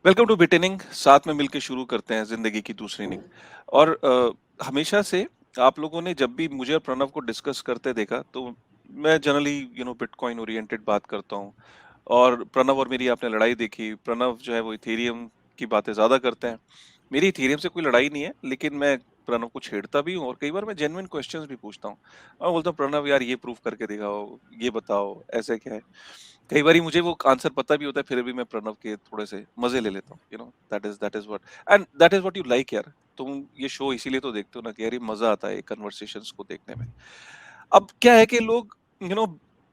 Welcome to बिटेनिंग। साथ में मिलके शुरू करते हैं जिंदगी की दूसरी इनिंग। और हमेशा से आप लोगों ने जब भी मुझे और प्रणव को डिस्कस करते देखा तो मैं जनरली बिटकॉइन ओरिएंटेड बात करता हूँ। और प्रणव और मेरी आपने लड़ाई देखी। प्रणव जो है वो इथेरियम की बातें ज्यादा करते हैं। मेरी इथेरियम से कोई लड़ाई नहीं है, लेकिन मैं प्रणव को छेड़ता भी हूँ और कई बार मैं जेन्युइन क्वेश्चंस भी पूछता हूँ और बोलता हूँ प्रणव यार ये प्रूफ करके दिखाओ, ये बताओ ऐसे क्या है। कई बारी मुझे वो आंसर पता भी होता है, फिर भी मैं प्रणव के थोड़े से मजे ले लेता हूँ। That is what and that is what you like यार। तुम ये शो इसीलिए तो देखते हो ना कि यार ये मजा आता है कन्वर्सेशंस को देखने में। अब क्या है कि लोग यू नो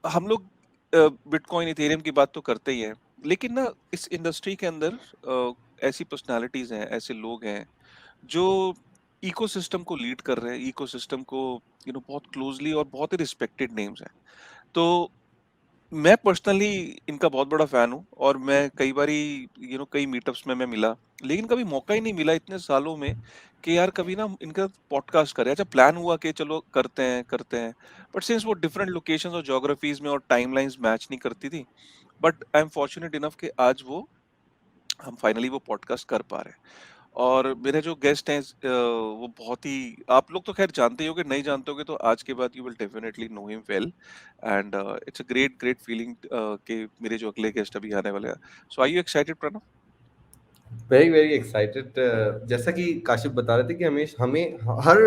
हम लोग बिटकॉइन इथेरियम की बात तो करते ही हैं, लेकिन ना इस इंडस्ट्री के अंदर ऐसी पर्सनालिटीज हैं, ऐसे लोग हैं जो इकोसिस्टम को लीड कर रहे हैं, इकोसिस्टम को बहुत क्लोजली, और बहुत ही रिस्पेक्टेड नेम्स हैं। तो मैं पर्सनली इनका बहुत बड़ा फैन हूँ और मैं कई बारी कई मीटअप्स में मैं मिला, लेकिन कभी मौका ही नहीं मिला इतने सालों में कि यार कभी ना इनका पॉडकास्ट करें। अच्छा, प्लान हुआ कि चलो करते हैं, बट सिंस वो डिफरेंट लोकेशंस और ज्योग्राफीज में और टाइमलाइंस मैच नहीं करती थी, but I am fortunate enough कि आज वो हम फाइनली वो पॉडकास्ट कर पा रहे हैं। और मेरे जो गेस्ट हैं वो बहुत ही, आप लोग तो खैर जानते ही होगे, नहीं जानते होगे तो आज के बाद you will definitely know him well. And it's a great great feeling कि मेरे जो अगले गेस्ट अभी आने वाले हैं। So are you excited Pranav? Very very excited. जैसा कि काशिफ बता रहे थे कि हमें हमें हर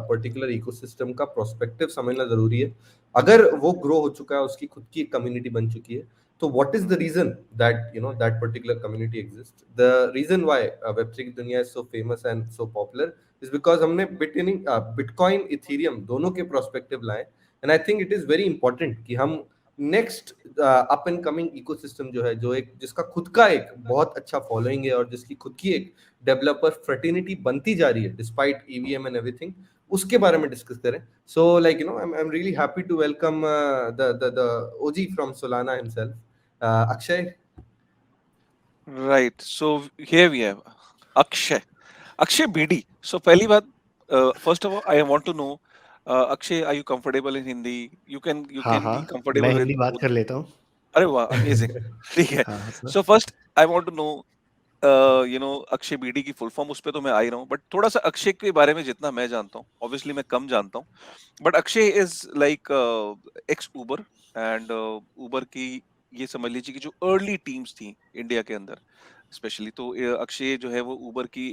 पर्टिकुलर इकोसिस्टम का प्रोस्पेक्टिव समझना जरूरी है। अगर वो ग्रो हो चुका है, उसकी खुद की कम्युनिटी बन चुकी है, तो what is the reason that that particular community exist. The reason why वेब3 की दुनिया is so famous and so popular is because हमने बिटकॉइन इथेरियम दोनों के प्रोस्पेक्टिव लाए। And I think it is very important कि हम next up and coming ecosystem जो है, जो एक जिसका खुद का एक बहुत अच्छा फॉलोइंग है और जिसकी खुद की एक डेवलपर फ्रेटर्निटी बनती जा रही है डिस्पाइट ईवीएम एंड एवरीथिंग, उसके बारे में डिस्कस करें। So like I am really happy to welcome the OG from Solana himself, Akshay. Right, so here we have Akshay, Akshay BD. सो पहली बात, first of all I want to know, Akshay, are you comfortable in Hindi? You हाँ, can be हाँ, मैं comfortable Hindi बात with. कर लेता हूँ। अरे वाह, अमेजिंग। ठीक है। हाँ, sir. So first I want to know, Akshay BD की फुल फॉर्म, उस पे तो मैं आ ही रहा हूँ, बट थोड़ा सा अक्षय के बारे में जितना मैं जानता हूँ, ऑब्वियसली मैं कम जानता हूँ, but Akshay is like ex Uber. And Uber की, ये समझ लीजिए कि जो अर्ली टीम्स थी इंडिया के अंदर स्पेशली, तो अक्षय जो है वो उबर की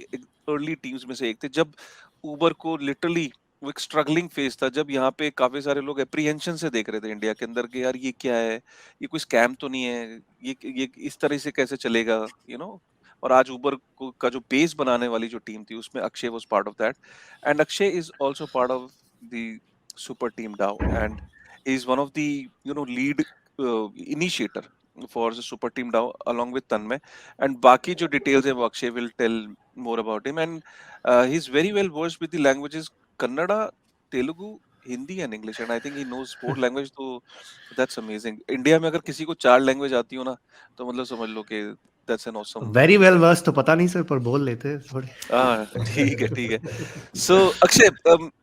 अर्ली टीम्स में से एक थे, जब उबर को लिटरली वो एक स्ट्रगलिंग फेज था, जब यहाँ पे काफी सारे लोग एप्रीहेंशन से देख रहे थे इंडिया के अंदर कि यार ये क्या है, ये कोई स्कैम तो नहीं है, ये इस तरह से कैसे चलेगा, यू नो। और आज उबर को का जो बेस बनाने वाली जो टीम थी, उसमें Akshay was part of that. And Akshay is also part of the super team डाउ, and is one of the lead initiator for the super team DAO along with Tanmay, and बाकी जो details है वो Akshay will tell more about him, and he's very well versed with the languages Kannada, Telugu, Hindi and English, and I think he knows 4 language, तो that's amazing। India में अगर किसी को 4 language आती हो ना, तो मतलब समझ लो कि that's an awesome। Very well versed तो पता नहीं सर, पर बोल लेते हैं थोड़े। हाँ, ठीक है ठीक है। सो अक्षय,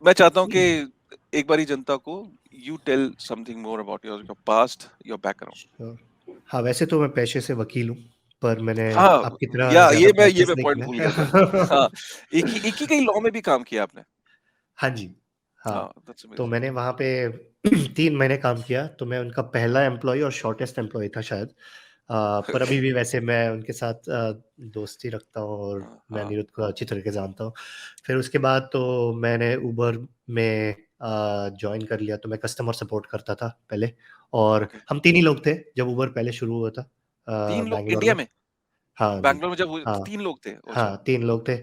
मैं चाहता हूँ कि एक बारी जनता को you tell something more about your your past, your background. Sure. हाँ, वैसे तो मैं पेशे से वकील हूँ, पर मैंने हाँ, आपकी तरह या ज़्यादा ये प्रैक्टिस मैं नहीं पॉइंट भूल गया था। किया। हाँ, एक ही कहीं लॉ में भी काम किया आपने? हाँ जी, हाँ, हाँ। दैट्स तो अमेजिंग। मैंने वहाँ पे 3 महीने काम किया, तो मैं उनका पहला एम्प्लॉयी और शॉर्टेस्ट एम्प्लॉयी था शायद। पर अभी भी वैसे मैं उनके साथ दोस्ती रखता हूँ और हाँ मैं हाँ, अनिरुद्ध को अच्छी तरह से जानता हूँ। फिर उसके बाद तो मैंने उबर में जॉइन कर लिया, तो मैं कस्टमर सपोर्ट करता था पहले, और ओके। हम 3 ही लोग थे जब उबर पहले शुरू हुआ था 3 लोग बैंगलोर इंडिया में। में? हाँ जी, बैंगलोर में जब वो हाँ। 3 लोग थे? अच्छा। हाँ, 3 लोग थे।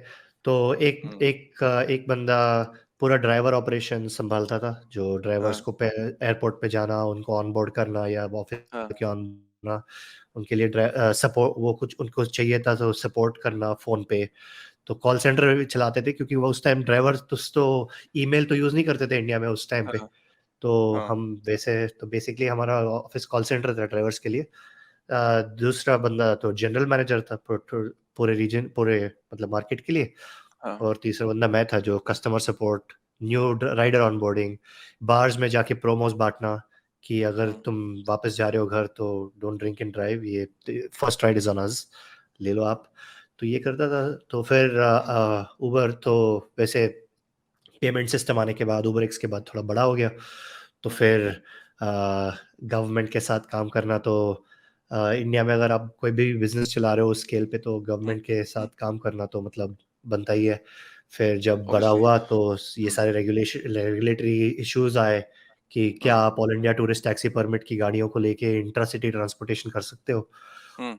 तो एक हम्म। एक एक बंदा पूरा ड्राइवर ऑपरेशन सँभालता था, जो ड्राइवर्स हाँ को पे एयरपोर्ट पे जाना, उनको ऑनबोर्ड करना या ऑफ़िस हाँ के ऑन ना, उनके लिए सपोर्ट, वो कुछ उनको चाहिए था तो सपोर्ट करना फ़ोन पे। तो कॉल सेंटर भी चलाते थे, क्योंकि वो उस टाइम ड्राइवर्स तो ईमेल तो यूज़ नहीं करते थे इंडिया में उस टाइम पे। हाँ तो हाँ हम वैसे तो बेसिकली हमारा ऑफ़िस कॉल सेंटर था ड्राइवर्स के लिए। दूसरा बंदा तो जनरल मैनेजर था पूरे रीजन, पूरे मतलब मार्केट के लिए। हाँ। और तीसरा बंदा मैं था, जो customer support, new rider onboarding, bars में जाके प्रोमोस बांटना कि अगर हम्म। तुम वापस जा रहे हो घर तो डोंट ड्रिंक एंड ड्राइव, ये first ride is on us, ले लो आप। तो ये करता था। तो फिर उबर तो वैसे पेमेंट सिस्टम आने के बाद उबर एक्स के बाद थोड़ा बड़ा हो गया। तो फिर गवर्नमेंट के साथ काम करना, तो इंडिया में अगर आप कोई भी बिजनेस चला रहे हो उस स्केल पे, तो गवर्नमेंट के साथ काम करना तो मतलब बनता ही है। फिर जब बड़ा ऑब्वियसली। हुआ तो ये सारे रेगुलेटरी इश्यूज आए कि क्या आप all India tourist taxi permit की गाड़ियों को लेके इंट्रा सिटी ट्रांसपोर्टेशन कर सकते हो।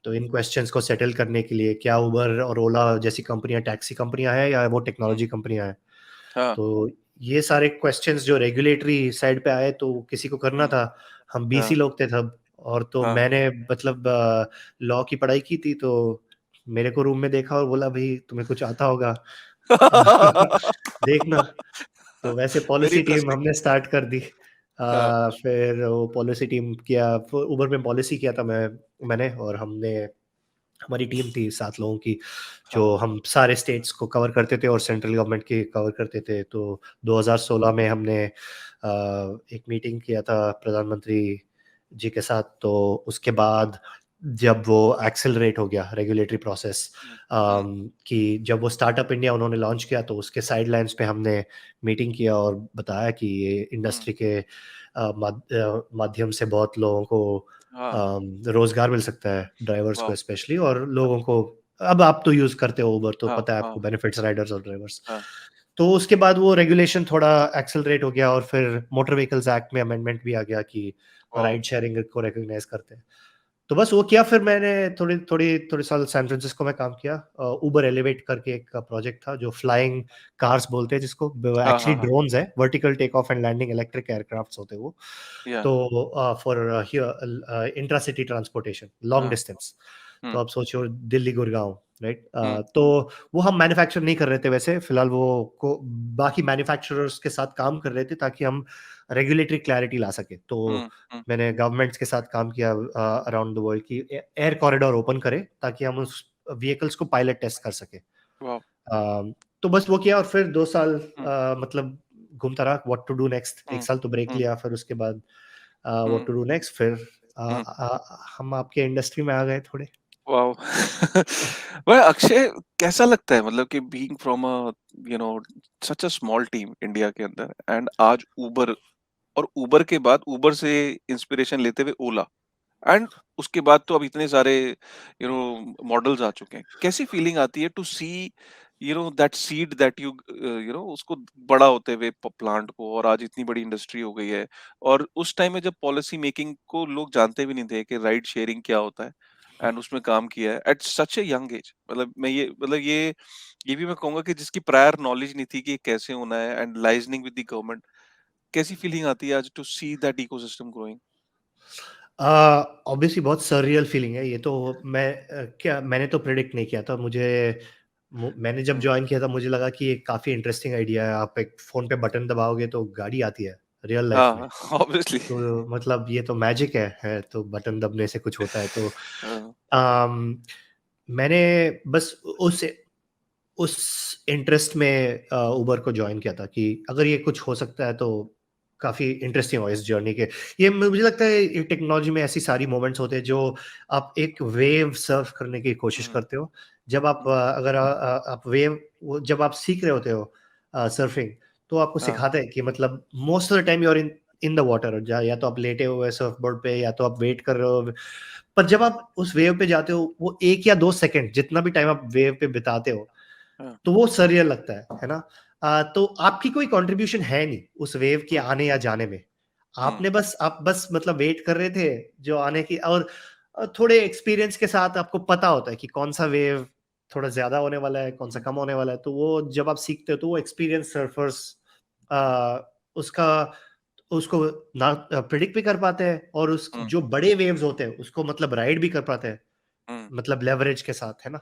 तो इन क्वेश्चंस को सेटल करने के लिए क्या उबर और ओला जैसी कंपनियां टैक्सी कंपनियां हैं या वो टेक्नोलॉजी कंपनियां हैं। हाँ तो ये सारे क्वेश्चंस जो रेगुलेटरी साइड पे आए तो किसी को करना था। हम बीसी हाँ लोग थे तब, और तो हाँ मैंने मतलब लॉ की पढ़ाई की थी, तो मेरे को रूम में देखा और बोला भाई तुम्हें कुछ आता होगा देखना। तो वैसे वेरी पॉलिसी टीम इंटरेस्टिंग। हमने स्टार्ट कर दी। हाँ फिर वो पॉलिसी टीम किया, उबर में पॉलिसी किया था मैंने, और हमने हमारी टीम थी 7 लोगों की, जो हाँ हम सारे स्टेट्स को कवर करते थे और सेंट्रल गवर्नमेंट की कवर करते थे। तो 2016 में हमने एक मीटिंग किया था प्रधानमंत्री जी के साथ। तो उसके बाद जब वो एक्सेलरेट हो गया रेगुलेटरी प्रोसेस, कि जब वो स्टार्टअप इंडिया उन्होंने लॉन्च किया, तो उसके साइडलाइंस पे हमने मीटिंग किया और बताया कि ये इंडस्ट्री के माध्यम से बहुत लोगों को हाँ रोजगार मिल सकता है, ड्राइवर्स को वाह स्पेशली, और लोगों को। अब आप तो यूज करते हो उबर, तो हाँ पता है हाँ आपको बेनिफिट्स राइडर्स और ड्राइवर्स। हाँ तो उसके बाद वो रेगुलेशन थोड़ा एक्सेलरेट हो गया और फिर मोटर व्हीकल्स एक्ट में अमेंडमेंट भी आ गया कि वाह राइड शेयरिंग को रिकॉग्नाइज करते हैं। तो बस वो किया। फिर मैंने थोड़ी साल सैन फ्रांसिस्को में काम किया। उबर एलिवेट करके एक प्रोजेक्ट था जो फ्लाइंग कार्स बोलते हैं जिसको, हाँ एक्चुअली हाँ हाँ ड्रोन्स है, vertical take off and landing electric aircrafts होते हैं वो। या तो फॉर इंट्रासिटी ट्रांसपोर्टेशन लॉन्ग हाँ डिस्टेंस। तो आप सोचो दिल्ली गुड़गांव, राइट। हम्म तो वो हम मैन्युफैक्चर नहीं कर रहे थे वैसे फिलहाल, वो को बाकी मैन्युफैक्चरर्स के साथ काम कर रहे थे ताकि हम रेगुलेटरी क्लैरिटी ला सके। तो हम्म मैंने गवर्नमेंट्स के साथ काम किया अराउंड द वर्ल्ड की एयर कॉरिडोर ओपन करे ताकि हम उस व्हीकल्स को पायलट टेस्ट कर सके। वाह तो बस वो किया और फिर 2 साल हम्म मतलब घूमता रहा व्हाट टू डू नेक्स्ट। एक हम्म साल तो ब्रेक हम्म लिया, फिर उसके बाद what hmm to do next. फिर हम्म हम आपके इंडस्ट्री में आ गए थोड़े। वाओ वह अक्षय कैसा लगता है मतलब कि being from a you know such a small team India के अंदर एंड आज उबर और उबर के बाद उबर से इंस्पिरेशन लेते हुए ओला एंड उसके बाद तो अब इतने सारे मॉडल्स आ चुके हैं कैसी फीलिंग आती है to see that seed that उसको बड़ा होते हुए प्लांट को और आज इतनी बड़ी इंडस्ट्री हो गई है और उस टाइम में जब पॉलिसी मेकिंग को लोग जानते भी नहीं थे कि राइड शेयरिंग क्या होता है एंड उसमें काम किया है at such a young age मतलब मैं ये भी मैं कहूंगा कि जिसकी प्रायर नॉलेज नहीं थी कि ये कैसे होना है and liaising with the government कैसी फीलिंग आती है आज to see that ecosystem growing obviously बहुत सररियल फीलिंग है ये तो। क्या मैंने तो प्रेडिक्ट नहीं किया था। मैंने जब ज्वाइन किया था मुझे लगा कि ये काफी इंटरेस्टिंग आइडिया है, आप एक फोन पे बटन दबाओगे तो गाड़ी आती है रियल लाइफ में। हाँ ऑब्वियसली तो मतलब ये तो मैजिक है तो बटन दबने से कुछ होता है तो हाँ मैंने बस उस इंटरेस्ट में उबर को ज्वाइन किया था कि अगर ये कुछ हो सकता है तो काफी इंटरेस्टिंग हो इस जर्नी के। ये मुझे लगता है टेक्नोलॉजी में ऐसी सारी मोमेंट्स होते हैं जो आप एक वेव सर्फ करने की कोशिश हम्म करते हो। जब आप अगर आप वेव जब आप सीख रहे होते हो सर्फिंग, तो आपको हाँ सिखाते हैं कि मतलब most of the time you are in in the water, या तो आप लेटे हुए सर्फ बोर्ड पे या तो आप वेट कर रहे हो। पर जब आप उस वेव पे जाते हो, वो 1 या 2 सेकंड जितना भी टाइम आप वेव पे बिताते हो, हाँ तो वो सररियल लगता है ना। तो आपकी कोई कंट्रीब्यूशन है नहीं उस वेव के आने या जाने में। हम्म आप बस मतलब वेट कर रहे थे जो आने की, और थोड़े एक्सपीरियंस के साथ आपको पता होता है कि कौन सा वेव थोड़ा ज्यादा होने वाला है, कौन सा कम होने वाला है। तो वो जब आप सीखते हो तो वो एक्सपीरियंस सर्फर्स उसका उसको ना प्रिडिक्ट भी कर पाते हैं, और उस हम्म जो बड़े वेव्स होते हैं उसको मतलब राइड भी कर पाते हैं, हम्म मतलब लेवरेज के साथ, है ना।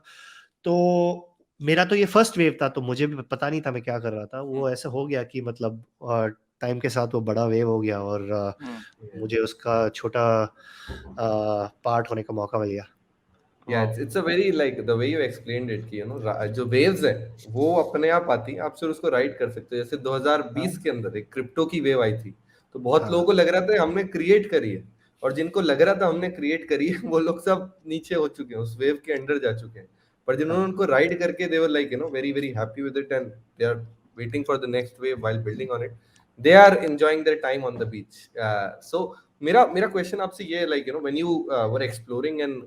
तो मेरा तो ये फर्स्ट वेव था, तो मुझे भी पता नहीं था मैं क्या कर रहा था। हम्म वो ऐसा हो गया कि मतलब टाइम के साथ वो बड़ा वेव हो गया और हम्म मुझे उसका छोटा पार्ट होने का मौका मिल गया। Yeah, wow it's a very like the way you explained it कि जो waves है वो अपने आप आती हैं, आप सिर्फ उसको राइड कर सकते हो। जैसे 2020 हाँ के अंदर एक क्रिप्टो की वेव आई थी, तो बहुत लोगों हाँ को लग रहा था हमने क्रिएट करी है, और जिनको लग रहा था हमने क्रिएट करी है वो लोग सब नीचे हो चुके हैं, उस वेव के अंडर जा चुके हैं। पर जिन्होंने उनको राइड करके they were like very very happy with it and they are waiting for the next wave while building on it, they are enjoying their time on the beach. So मेरा question आपसे ये है, when you were exploring and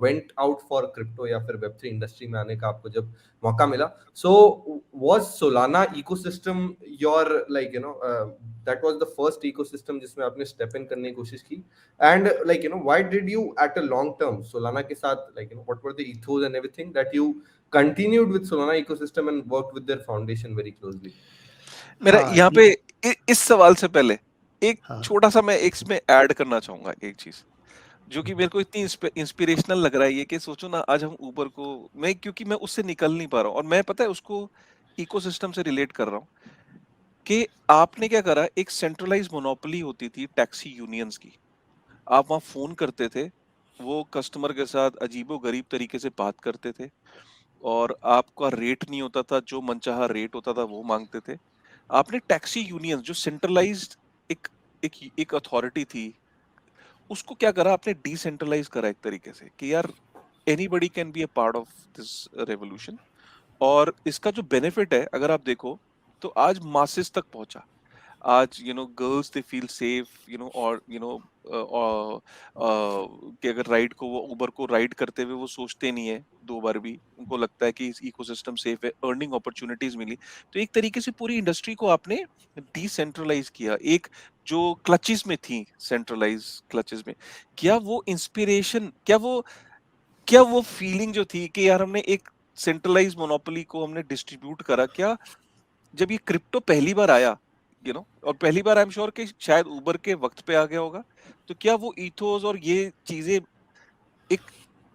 went out for crypto या फिर Web3 industry में आने का आपको जब मौका मिला, so was Solana ecosystem your that was the first ecosystem जिसमें आपने step in करने की कोशिश की, and why did you at a long term Solana के साथ what were the ethos and everything that you continued with Solana ecosystem and worked with their foundation very closely? मेरा हाँ, यहाँ पे इस सवाल से पहले एक हाँ, छोटा सा मैं इसमें ऐड करना चाहूंगा एक चीज जो कि मेरे को इतनी इंस्पिरेशनल लग रहा है, ये कि सोचो ना आज हम ऊबर को, मैं क्योंकि मैं उससे निकल नहीं पा रहा हूँ और मैं पता है उसको इकोसिस्टम से रिलेट कर रहा हूँ कि आपने क्या करा, एक सेंट्रलाइज मोनोपोली होती थी टैक्सी यूनियंस की, आप वहां फोन करते थे, वो कस्टमर के साथ अजीबो गरीब तरीके से बात करते थे और आपका रेट नहीं होता था, जो मनचाहा रेट होता था वो मांगते थे। आपने टैक्सी यूनियंस जो सेंट्रलाइज्ड एक एक अथॉरिटी थी, उसको क्या करा आपने, डिसेंट्रलाइज करा एक तरीके से कि यार anybody can be a part of this revolution. और इसका जो बेनिफिट है अगर आप देखो तो आज मासेस तक पहुंचा। आज गर्ल्स दे फील सेफ, और कि अगर राइड को, वो उबर को राइड करते हुए वो सोचते नहीं है दो बार भी, उनको लगता है कि इस इकोसिस्टम सेफ है, अर्निंग अपॉर्चुनिटीज मिली। तो एक तरीके से पूरी इंडस्ट्री को आपने डिसेंट्रलाइज किया, एक जो क्लचेस में थी, सेंट्रलाइज क्लचेस में। क्या वो इंस्पिरेशन, क्या वो फीलिंग जो थी कि यार हमने एक सेंट्रलाइज मोनोपोली को हमने डिस्ट्रीब्यूट करा, क्या जब ये क्रिप्टो पहली बार आया, और पहली बार आई एम श्योर कि शायद उबर के वक्त पे आ गया होगा, तो क्या वो ईथोस और ये चीजें एक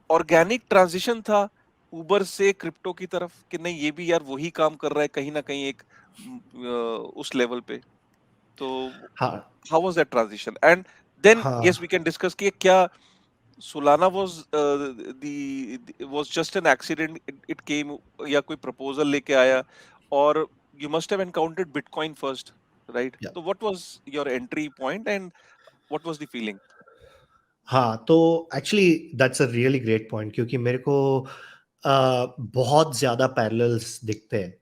ऑर्गेनिक ट्रांजिशन था उबर से क्रिप्टो की तरफ, कि नहीं ये भी यार वही काम कर रहा है कहीं ना कहीं एक उस लेवल पे? तो हाँ, how was that transition? And then हाँ, यस वी कैन डिस्कस कि क्या Solana was just an accident, it came, या कोई प्रपोजल लेके आया, और you must have encountered Bitcoin first, right? yeah. So what was your entry point and what was the feeling? हाँ, तो actually that's a really great point, क्योंकि मेरे को बहुत ज़्यादा पैरेलल्स दिखते हैं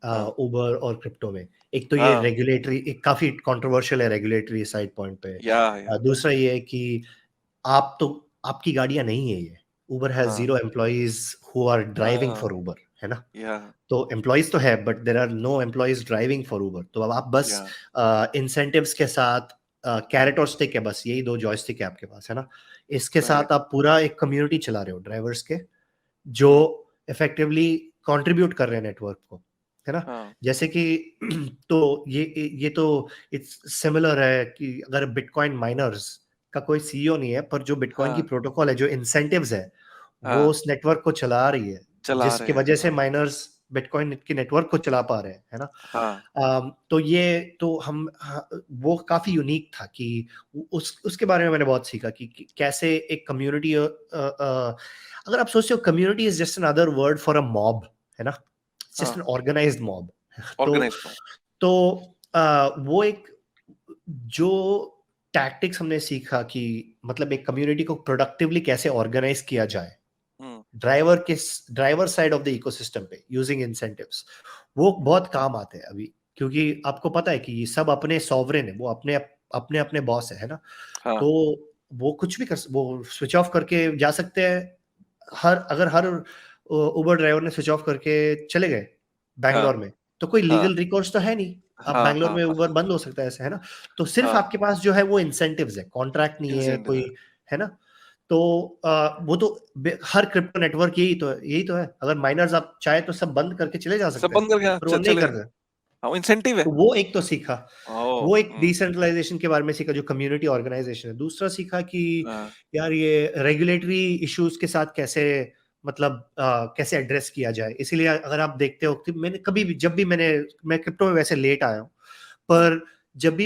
हाँ उबर और क्रिप्टो में। एक तो ये हाँ रेगुलेटरी, एक काफ़ी कंट्रोवर्शियल है रेगुलेटरी साइड पॉइंट पे। या दूसरा ये है कि आपकी गाड़ियाँ नहीं है ये। उबर हैज़ हाँ 0 एम्प्लॉइज़ हू आर ड्राइविंग हाँ फॉर उबर, है ना? या तो एम्प्लॉइज़ तो है, but there are no employees driving for Uber. तो अब आप बस या इंसेंटिव्स के साथ कैरेट और स्टिक है, बस यही 2 जॉयस्टिक है आपके पास, है ना? इसके साथ करेक्ट। आप पूरा एक कम्युनिटी चला रहे हो ड्राइवर्स के, जो इफेक्टिवली कंट्रीब्यूट कर रहे हैं नेटवर्क को, है ना? हाँ जैसे कि तो ये तो इट्स सिमिलर है कि अगर बिटकॉइन माइनर्स का कोई सीईओ नहीं है, पर जो बिटकॉइन की हाँ प्रोटोकॉल है, जो इंसेंटिव्स है, वो हाँ उस नेटवर्क को चला रही है, चला जिसकी रहे हैं, वजह से हाँ माइनर्स बिटकॉइन के नेटवर्क को चला पा रहे हैं, है ना? हाँ तो ये तो वो काफी यूनिक था कि उसके बारे में मैंने बहुत सीखा कि कैसे एक कम्युनिटी, अगर आप सोचते हो community is just an other word for a mob, है ना? जस्ट एन हाँ ऑर्गेनाइज्ड मॉब। तो ऑर्गेनाइज्ड फॉर्म। तो वो एक जो टैक्टिक्स हमने सीखा कि मतलब एक कम्युनिटी को प्रोडक्टिवली कैसे ऑर्गेनाइज किया जाए hmm driver side of the ecosystem पे यूजिंग इंसेंटिव्स, वो बहुत काम आते हैं अभी, क्योंकि आपको पता है कि ये सब अपने सॉवरेन है, वो अपने अपने अपने बॉस है ना? हाँ तो वो कुछ भी वो स्विच ऑफ करके जा सकते हैं। अगर हर उबर ड्राइवर ने स्विच ऑफ करके चले गए हाँ बैंगलोर में, तो कोई हाँ लीगल रिकॉर्ड्स तो है नहीं। अब हाँ बैंगलोर हाँ में हाँ उबर बंद हो सकता है ऐसे, है ना? तो सिर्फ हाँ आपके पास जो है वो इंसेंटिव्स है, कॉन्ट्रैक्ट नहीं है इंसेंटिव कोई, है, है ना? तो वो तो हर क्रिप्टो नेटवर्क यही तो है। अगर माइनर्स आप चाहे तो सब बंद करके चले जा सब सकते हैं, बंद करके, हाँ, पर वो नहीं चले कर जाए, रहे। हाँ इंसेंटिव है। तो वो एक तो सीखा, ओह वो एक डिसेंट्रलाइजेशन के बारे में सीखा, जो कम्युनिटी ऑर्गेनाइजेशन है। दूसरा सीखा कि हाँ यार ये रेगुलेटरी इश्यूज के साथ कैसे, मतलब कैसे एड्रेस किया जाए। इसीलिए अगर आप देखते हो कि मैंने कभी भी, जब भी मैं क्रिप्टो में वैसे लेट आया हूँ, हाँ पर जब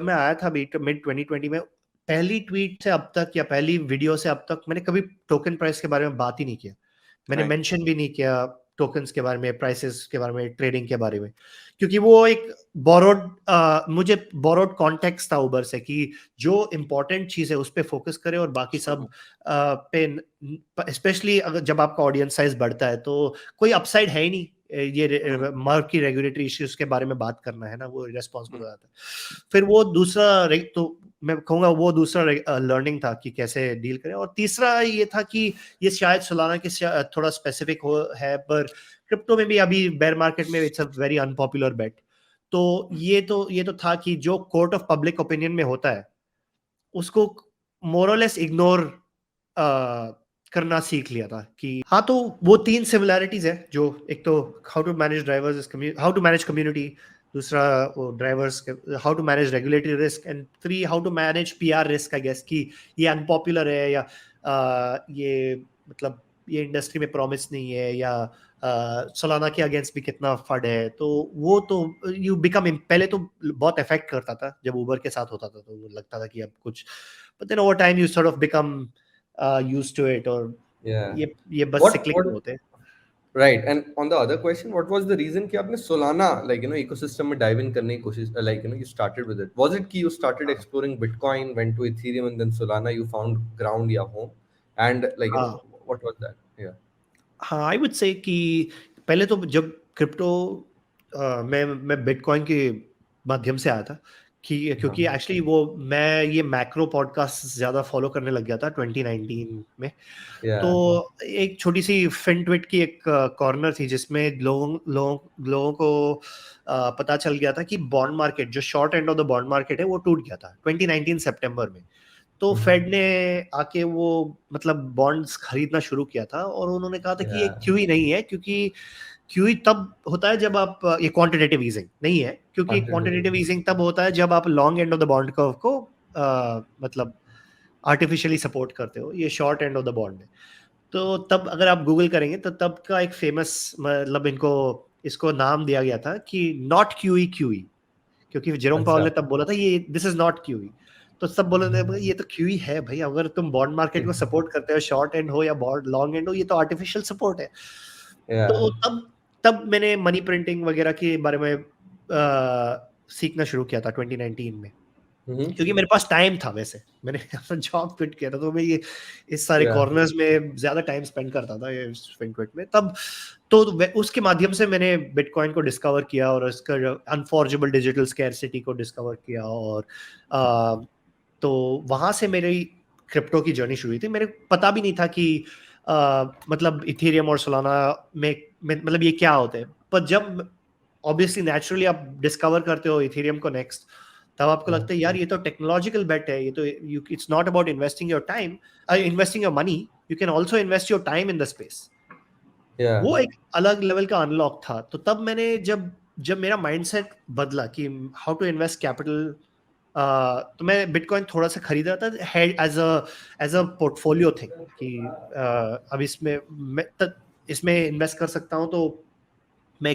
मैं आया था मिड 2020 में, पहली ट्वीट से अब तक या पहली वीडियो से अब तक मैंने कभी टोकन प्राइस के बारे में बात ही नहीं किया। मैंने राइट मेंशन भी नहीं किया टोकन्स के बारे में, प्राइसेस के बारे में, ट्रेडिंग के बारे में, क्योंकि वो एक बोरोड मुझे बोरोड कॉन्टेक्स्ट था उबर से कि जो इम्पोर्टेंट चीज़ है उस पर फोकस करें और बाकी सब पे, स्पेशली अगर जब आपका ऑडियंस साइज बढ़ता है तो कोई अपसाइड है ही नहीं, ये मार्क की रेगुलेटरी इश्यूज के बारे में बात करना है ना, वो रेस्पॉन्सिबल हो जाता है। फिर वो दूसरा तो मैं कहूँगा वो दूसरा लर्निंग था कि कैसे डील करें, और तीसरा ये था कि ये शायद सोलाना के थोड़ा स्पेसिफिक हो है, पर क्रिप्टो में भी अभी बेयर मार्केट में इट्स अ वेरी अनपॉपुलर बेट। तो ये तो था कि जो कोर्ट ऑफ पब्लिक ओपिनियन में होता है उसको मोरलेस इग्नोर करना सीख लिया था कि हाँ, तो वो 3 सिमिलैरिटीज है, जो एक तो how to manage drivers, how to manage community, दूसरा वो drivers how to manage regulatory risk, and 3 how to manage PR risk, I guess, कि ये अनपॉपुलर है या ये मतलब ये इंडस्ट्री में प्रॉमिस नहीं है, या सोलाना के अगेंस्ट भी कितना फंड है। तो वो तो यू बिकम, पहले तो बहुत इफेक्ट करता था जब उबर के साथ होता था, तो लगता था कि अब कुछ, but then over time you sort of become used to it, और ये बस सिक्लिकल होते हैं। Right, and on the other question, what was the reason कि आपने Solana ecosystem में dive in करने की कोशिश, you started with it? Was it कि you started exploring Bitcoin, went to Ethereum, and then Solana you found ground या home, and what was that? Yeah. हाँ, I would say कि पहले तो जब क्रिप्टो मैं बिटकॉइन के माध्यम से आया था कि क्योंकि एक्चुअली वो मैं ये मैक्रो पॉडकास्ट ज़्यादा फॉलो करने लग गया था 2019 में। Yeah. तो एक छोटी सी फिनट्विट की एक कॉर्नर थी जिसमें लोगों को पता चल गया था कि बॉन्ड मार्केट, जो short end of the bond market है, वो टूट गया था 2019 सितंबर में। तो फेड ने आके वो मतलब बॉन्ड्स खरीदना शुरू किया था, और उन्होंने कहा था कि ये क्यूई नहीं है, क्योंकि क्यूई तब होता है जब आप, ये क्वांटिटेटिव ईजिंग नहीं है, क्योंकि क्वांटिटेटिव ईजिंग तब होता है जब आप long end of the bond curve को मतलब आर्टिफिशियली सपोर्ट करते हो, ये short end of the bond है। तो तब अगर आप गूगल करेंगे तो तब का एक फेमस मतलब इसको नाम दिया गया था कि नॉट क्यूई क्यूई, क्योंकि जेरोम पावल ने तब बोला था ये दिस इज नॉट क्यूई। तो सब बोले थे ये तो क्यूई है भाई, अगर तुम बॉन्ड मार्केट को सपोर्ट करते हो, शॉर्ट एंड हो या बॉन्ड लॉन्ग एंड हो, ये तो आर्टिफिशियल सपोर्ट है। तो तब मैंने मनी प्रिंटिंग वगैरह के बारे में सीखना शुरू किया था 2019 में, क्योंकि मेरे पास टाइम था। वैसे मैंने अपना जॉब क्विट किया था, तो मैं ये इस सारे कॉर्नर्स में ज्यादा टाइम स्पेंड करता था ये फिनट्विट में। तब तो उसके माध्यम से मैंने बिटकॉइन को डिस्कवर किया और इसका अनफॉर्जेबल डिजिटल स्कैरसिटी को डिस्कवर किया, और तो वहां से मेरी क्रिप्टो की जर्नी शुरू हुई थी। मेरे पता भी नहीं था कि मतलब इथेरियम और सोलाना में मतलब ये क्या होते हैं, पर जब ऑब्वियसली नेचुरली आप डिस्कवर करते हो इथेरियम को नेक्स्ट, तब आपको लगता है यार ये तो टेक्नोलॉजिकल बेट है, ये तो it's not about investing your time, investing your money, you can also invest your time in the space. वो एक अलग लेवल का अनलॉक था। तो तब मैंने जब मेरा माइंडसेट बदला कि हाउ टू इन्वेस्ट कैपिटल, तो मैं बिटकॉइन थोड़ा सा खरीद रहा था एज अ पोर्टफोलियो थिंग कि अब इसमें इन्वेस्ट कर सकता हूँ। तो मैं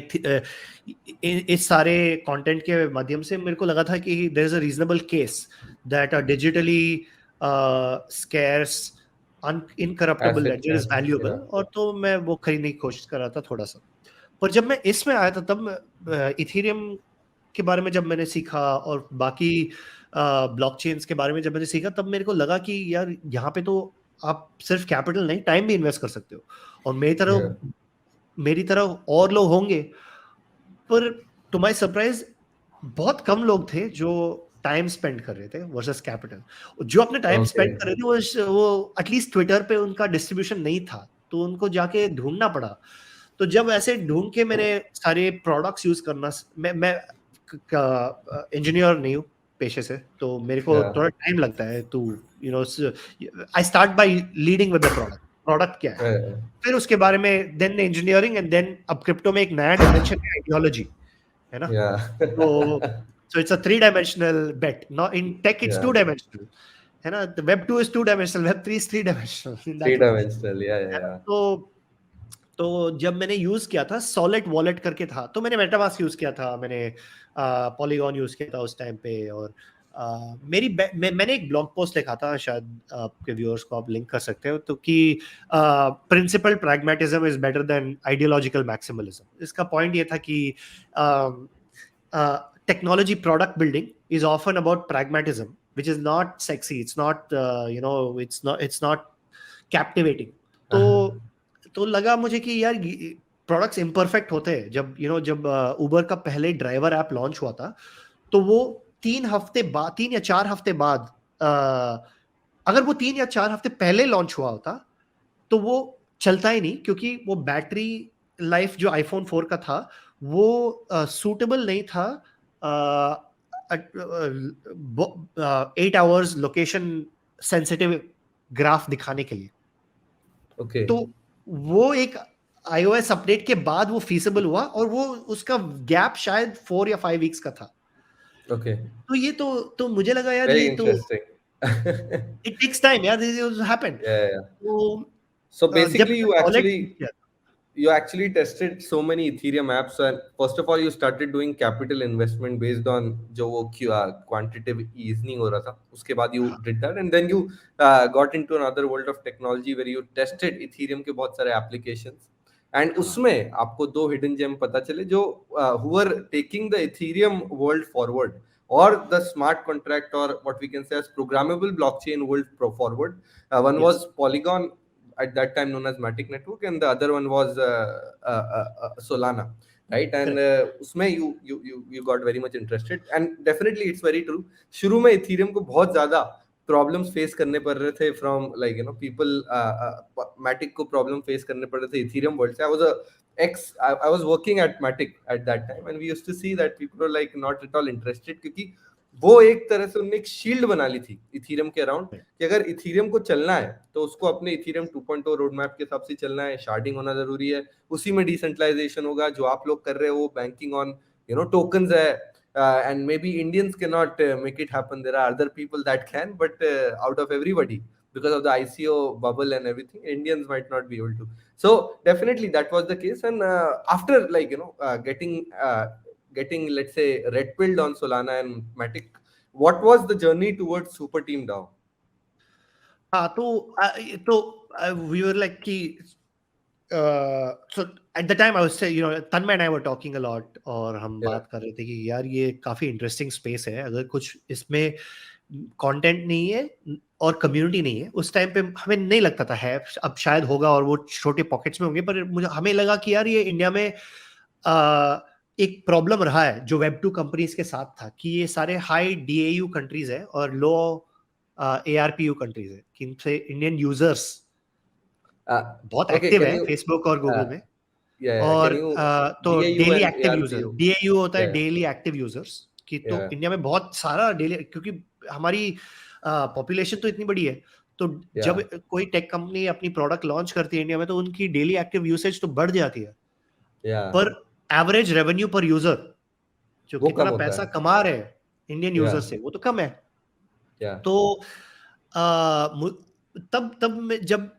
इस सारे कंटेंट के माध्यम से मेरे को लगा था कि there is a reasonable case that a digitally scarce incorruptible ledger is valuable, और तो मैं वो खरीदने की कोशिश कर रहा था थोड़ा सा। पर जब मैं इसमें आया था तब इथेरियम के बारे में जब मैंने सीखा और बाकी ब्लॉकचेन्स के बारे में जब मैंने सीखा, तब मेरे को लगा कि यार यहाँ पे तो आप सिर्फ कैपिटल नहीं, टाइम भी इन्वेस्ट कर सकते हो। और मेरी तरह और लोग होंगे, पर टू माय सरप्राइज बहुत कम लोग थे जो टाइम स्पेंड कर रहे थे वर्सेस कैपिटल। जो अपने टाइम स्पेंड कर रहे थे वो एटलीस्ट ट्विटर पे उनका डिस्ट्रीब्यूशन नहीं था, तो उनको जाके ढूंढना पड़ा। तो जब ऐसे ढूंढ के मैंने सारे प्रोडक्ट्स यूज करना, मैं इंजीनियर नहीं हूँ पेशे से, तो मेरे को थोड़ा टाइम लगता है to I start by leading with the product क्या है, फिर उसके बारे में देन इंजीनियरिंग, एंड देन अब क्रिप्टो में एक नया डायमेंशन है आइडियोलॉजी, है ना। So it's a 3-dimensional bet. Now in tech it's 2-dimensional, है ना। The web 2 is 2-dimensional, web 3 is 3-dimensional. 3-dimensional, yeah. तो जब मैंने यूज किया था सॉलिड वॉलेट करके था, तो मैंने मेटामास्क यूज किया था, मैंने पॉलीगॉन यूज किया था उस टाइम पे, और मैंने एक ब्लॉग पोस्ट लिखा था, शायद आपके व्यूअर्स को आप लिंक कर सकते हो, तो कि principle pragmatism is better than ideological maximalism. इसका पॉइंट ये था कि technology product building is often about pragmatism which is not sexy, it's not it's not captivating. तो लगा मुझे कि यार प्रोडक्ट्स इम्परफेक्ट होते हैं। जब जब उबर का पहले ड्राइवर ऐप लॉन्च हुआ था, तो वो 3 या 4 हफ्ते बाद, अगर वो 3 या 4 हफ्ते पहले लॉन्च हुआ होता तो वो चलता ही नहीं, क्योंकि वो बैटरी लाइफ जो आईफोन 4 का था वो सूटेबल नहीं था 8 आवर्स लोकेशन सेंसिटिव ग्राफ दिखाने के लिए। ओके तो वो एक iOS अपडेट के बाद वो फीसिबल हुआ, और वो उसका गैप शायद 4 या 5 वीक्स का था। ओके तो ये तो मुझे लगा यार वेरी ये तो इंटरेस्टिंग इट टेक्स टाइम यार, दिस हैपेंड। या तो सो जब basically wallet you actually tested so many Ethereum apps, and first of all you started doing capital investment based on जो वो quantitative easing हो रहा था, उसके बाद you did that, and then you got into another world of technology where you tested Ethereum के बहुत सारे applications, and उसमें आपको 2 hidden gem पता चले जो who were taking the Ethereum world forward, or the smart contract, or what we can say as programmable blockchain world forward. One was Polygon, at that time known as Matic Network, and the other one was Solana, right? And उसमें you got very much interested, and definitely it's very true. शुरू में Ethereum को बहुत ज़्यादा problems face करने पड़ रहे थे फ्रॉम लाइक पीपल, मैटिक को प्रॉब्लम फेस करने पड़ रहे थे इथीरियम वर्ल्ड से। I was working at Matic at that time, and we used to see that people were like not at all interested, क्योंकि वो एक तरह से उन्होंने एक शील्ड बना ली थी इथीरियम के अराउंड कि अगर इथीरियम को चलना है तो उसको अपने इथीरियम 2.0 रोड मैप के हिसाब से चलना है, शार्डिंग होना जरूरी है, उसी में डिसेंट्रलाइजेशन होगा। जो आप लोग कर रहे हो वो बैंकिंग ऑन टोकन्स है, and maybe Indians cannot make it happen. There are other people that can, but out of everybody, because of the ICO bubble and everything, Indians might not be able to. So definitely that was the case. And after getting let's say red pilled on Solana and Matic, what was the journey towards Super Team DAO? हाँ, तो we were like कि so at the time I was saying, Tanmay and I were talking a lot, और हम बात कर रहे थे कि यार ये काफी इंटरेस्टिंग स्पेस है, अगर कुछ इसमें कंटेंट नहीं है और कम्युनिटी नहीं है। उस टाइम पे हमें नहीं लगता था है, अब शायद होगा और वो छोटे पॉकेट्स में होंगे, पर हमें लगा कि यार ये इंडिया में एक प्रॉब्लम रहा है जो वेब 2 कंपनीज के साथ था, कि ये सारे हाई DAU कंट्रीज है और लो ARPU कंट्रीज है, कि इनसे इंडियन यूजर्स बहुत एक्टिव है फेसबुक और गूगल में। और तो डेली एक्टिव यूजर, DAU होता है डेली एक्टिव यूजर्स की। तो इंडिया में बहुत सारा डेली, क्योंकि हमारी पॉपुलेशन तो इतनी बड़ी है, तो जब कोई टेक कंपनी अपनी प्रोडक्ट लॉन्च करती है इंडिया में, तो उनकी डेली एक्टिव यूसेज तो बढ़ जाती है, पर एवरेज रेवेन्यू पर यूजर जो कितना पैसा कमा रहे हैं इंडियन यूजर से, वो तो कम है। तो तब जब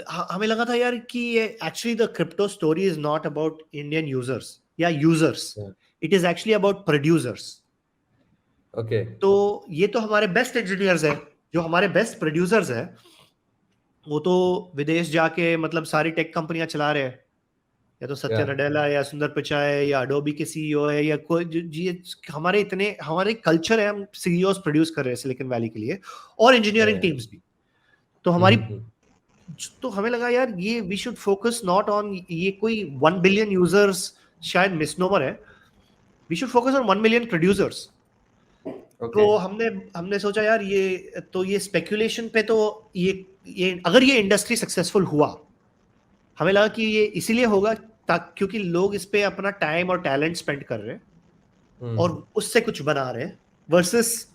हमें लगा था यार कि ये actually the crypto story is not about Indian users या users, it is actually about producers. Okay, तो ये तो हमारे बेस्ट इंजीनियर्स है, जो हमारे बेस्ट प्रोड्यूसर्स है, वो तो विदेश जाके मतलब सारी टेक कंपनियां चला रहे हैं, या तो सत्या नडेला या सुंदर पिचाई या अडोबी के CEO है, या कोई हमारे कल्चर है, हम CEOs प्रोड्यूस कर रहे हैं सिलिकॉन वैली के लिए, और इंजीनियरिंग टीम्स भी। तो तो हमें लगा यार ये we should focus not on ये कोई 1 बिलियन यूजर्स, शायद मिसनोमर है, we should focus on 1 million producers. तो हमने सोचा यार ये स्पेकुलेशन पे, तो ये अगर ये इंडस्ट्री सक्सेसफुल हुआ, हमें लगा कि ये इसीलिए होगा क्योंकि लोग इस पे अपना टाइम और टैलेंट स्पेंड कर रहे हैं और उससे कुछ बना रहे हैं वर्सेस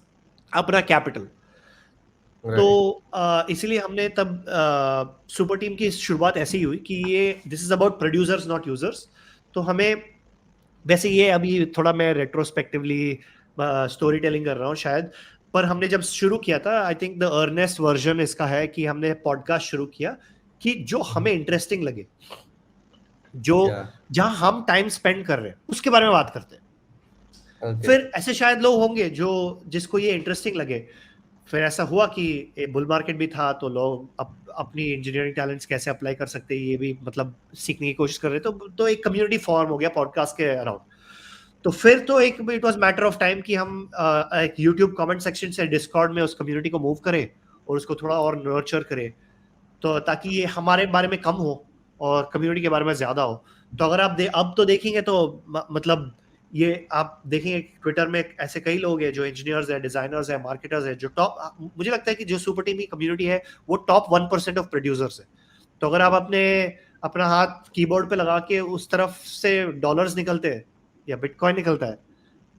अपना कैपिटल। तो इसीलिए हमने तब सुपर टीम की शुरुआत ऐसी ही हुई कि ये this is about producers not users. तो हमें वैसे ये अभी थोड़ा मैं रेट्रोस्पेक्टिवली स्टोरी टेलिंग कर रहा हूँ शायद, पर हमने जब शुरू किया था, I think the earnest version इसका है कि हमने पॉडकास्ट शुरू किया कि जो हमें इंटरेस्टिंग लगे, जो जहां हम टाइम स्पेंड कर रहे हैं उसके बारे में बात करते हैं। Okay. फिर ऐसे शायद लोग होंगे जो जिसको ये इंटरेस्टिंग लगे। फिर ऐसा हुआ कि बुल मार्केट भी था, तो लोग अपनी इंजीनियरिंग टैलेंट्स कैसे अप्लाई कर सकते हैं ये भी मतलब सीखने की कोशिश कर रहे थे, तो एक कम्युनिटी फॉर्म हो गया पॉडकास्ट के अराउंड। तो फिर तो एक it was matter of time कि हम एक यूट्यूब कमेंट सेक्शन से डिस्कॉर्ड में उस कम्युनिटी को मूव करें और उसको थोड़ा और नर्चर करें, तो ताकि ये हमारे बारे में कम हो और कम्युनिटी के बारे में ज्यादा हो। तो अगर आप अब तो देखेंगे तो मतलब ये आप देखेंगे ट्विटर में ऐसे कई लोग हैं जो इंजीनियर्स हैं, डिजाइनर्स हैं, मार्केटर्स हैं, जो टॉप, मुझे लगता है कि जो सुपर टीम की कम्युनिटी है वो टॉप 1% ऑफ प्रोड्यूसर्स है। तो अगर आप अपना हाथ कीबोर्ड पे लगा के उस तरफ से डॉलर्स निकलते हैं या बिटकॉइन निकलता है,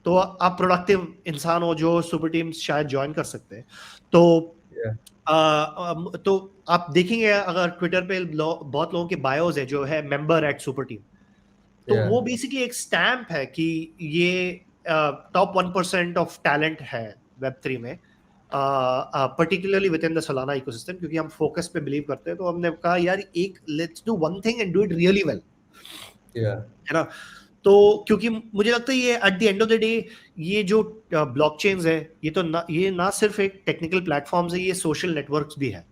तो आप प्रोडक्टिव इंसान हो जो सुपर टीम्स शायद ज्वाइन कर सकते हैं। तो तो आप देखेंगे अगर ट्विटर पे बहुत लोगों के बायोज है जो है मेंबर एट सुपर टीम, तो वो बेसिकली एक स्टैम्प है कि ये टॉप 1% ऑफ टैलेंट है वेब3 में, particularly with in the Solana ecosystem, क्योंकि हम फोकस पे बिलीव करते हैं। तो हमने कहा यार एक let's do one thing and do it really well, है ना। तो क्योंकि मुझे लगता है ये at the end of the day ये जो ब्लॉकचेन्स है ये ना सिर्फ एक टेक्निकल प्लेटफॉर्म्स है, ये सोशल नेटवर्क्स भी है।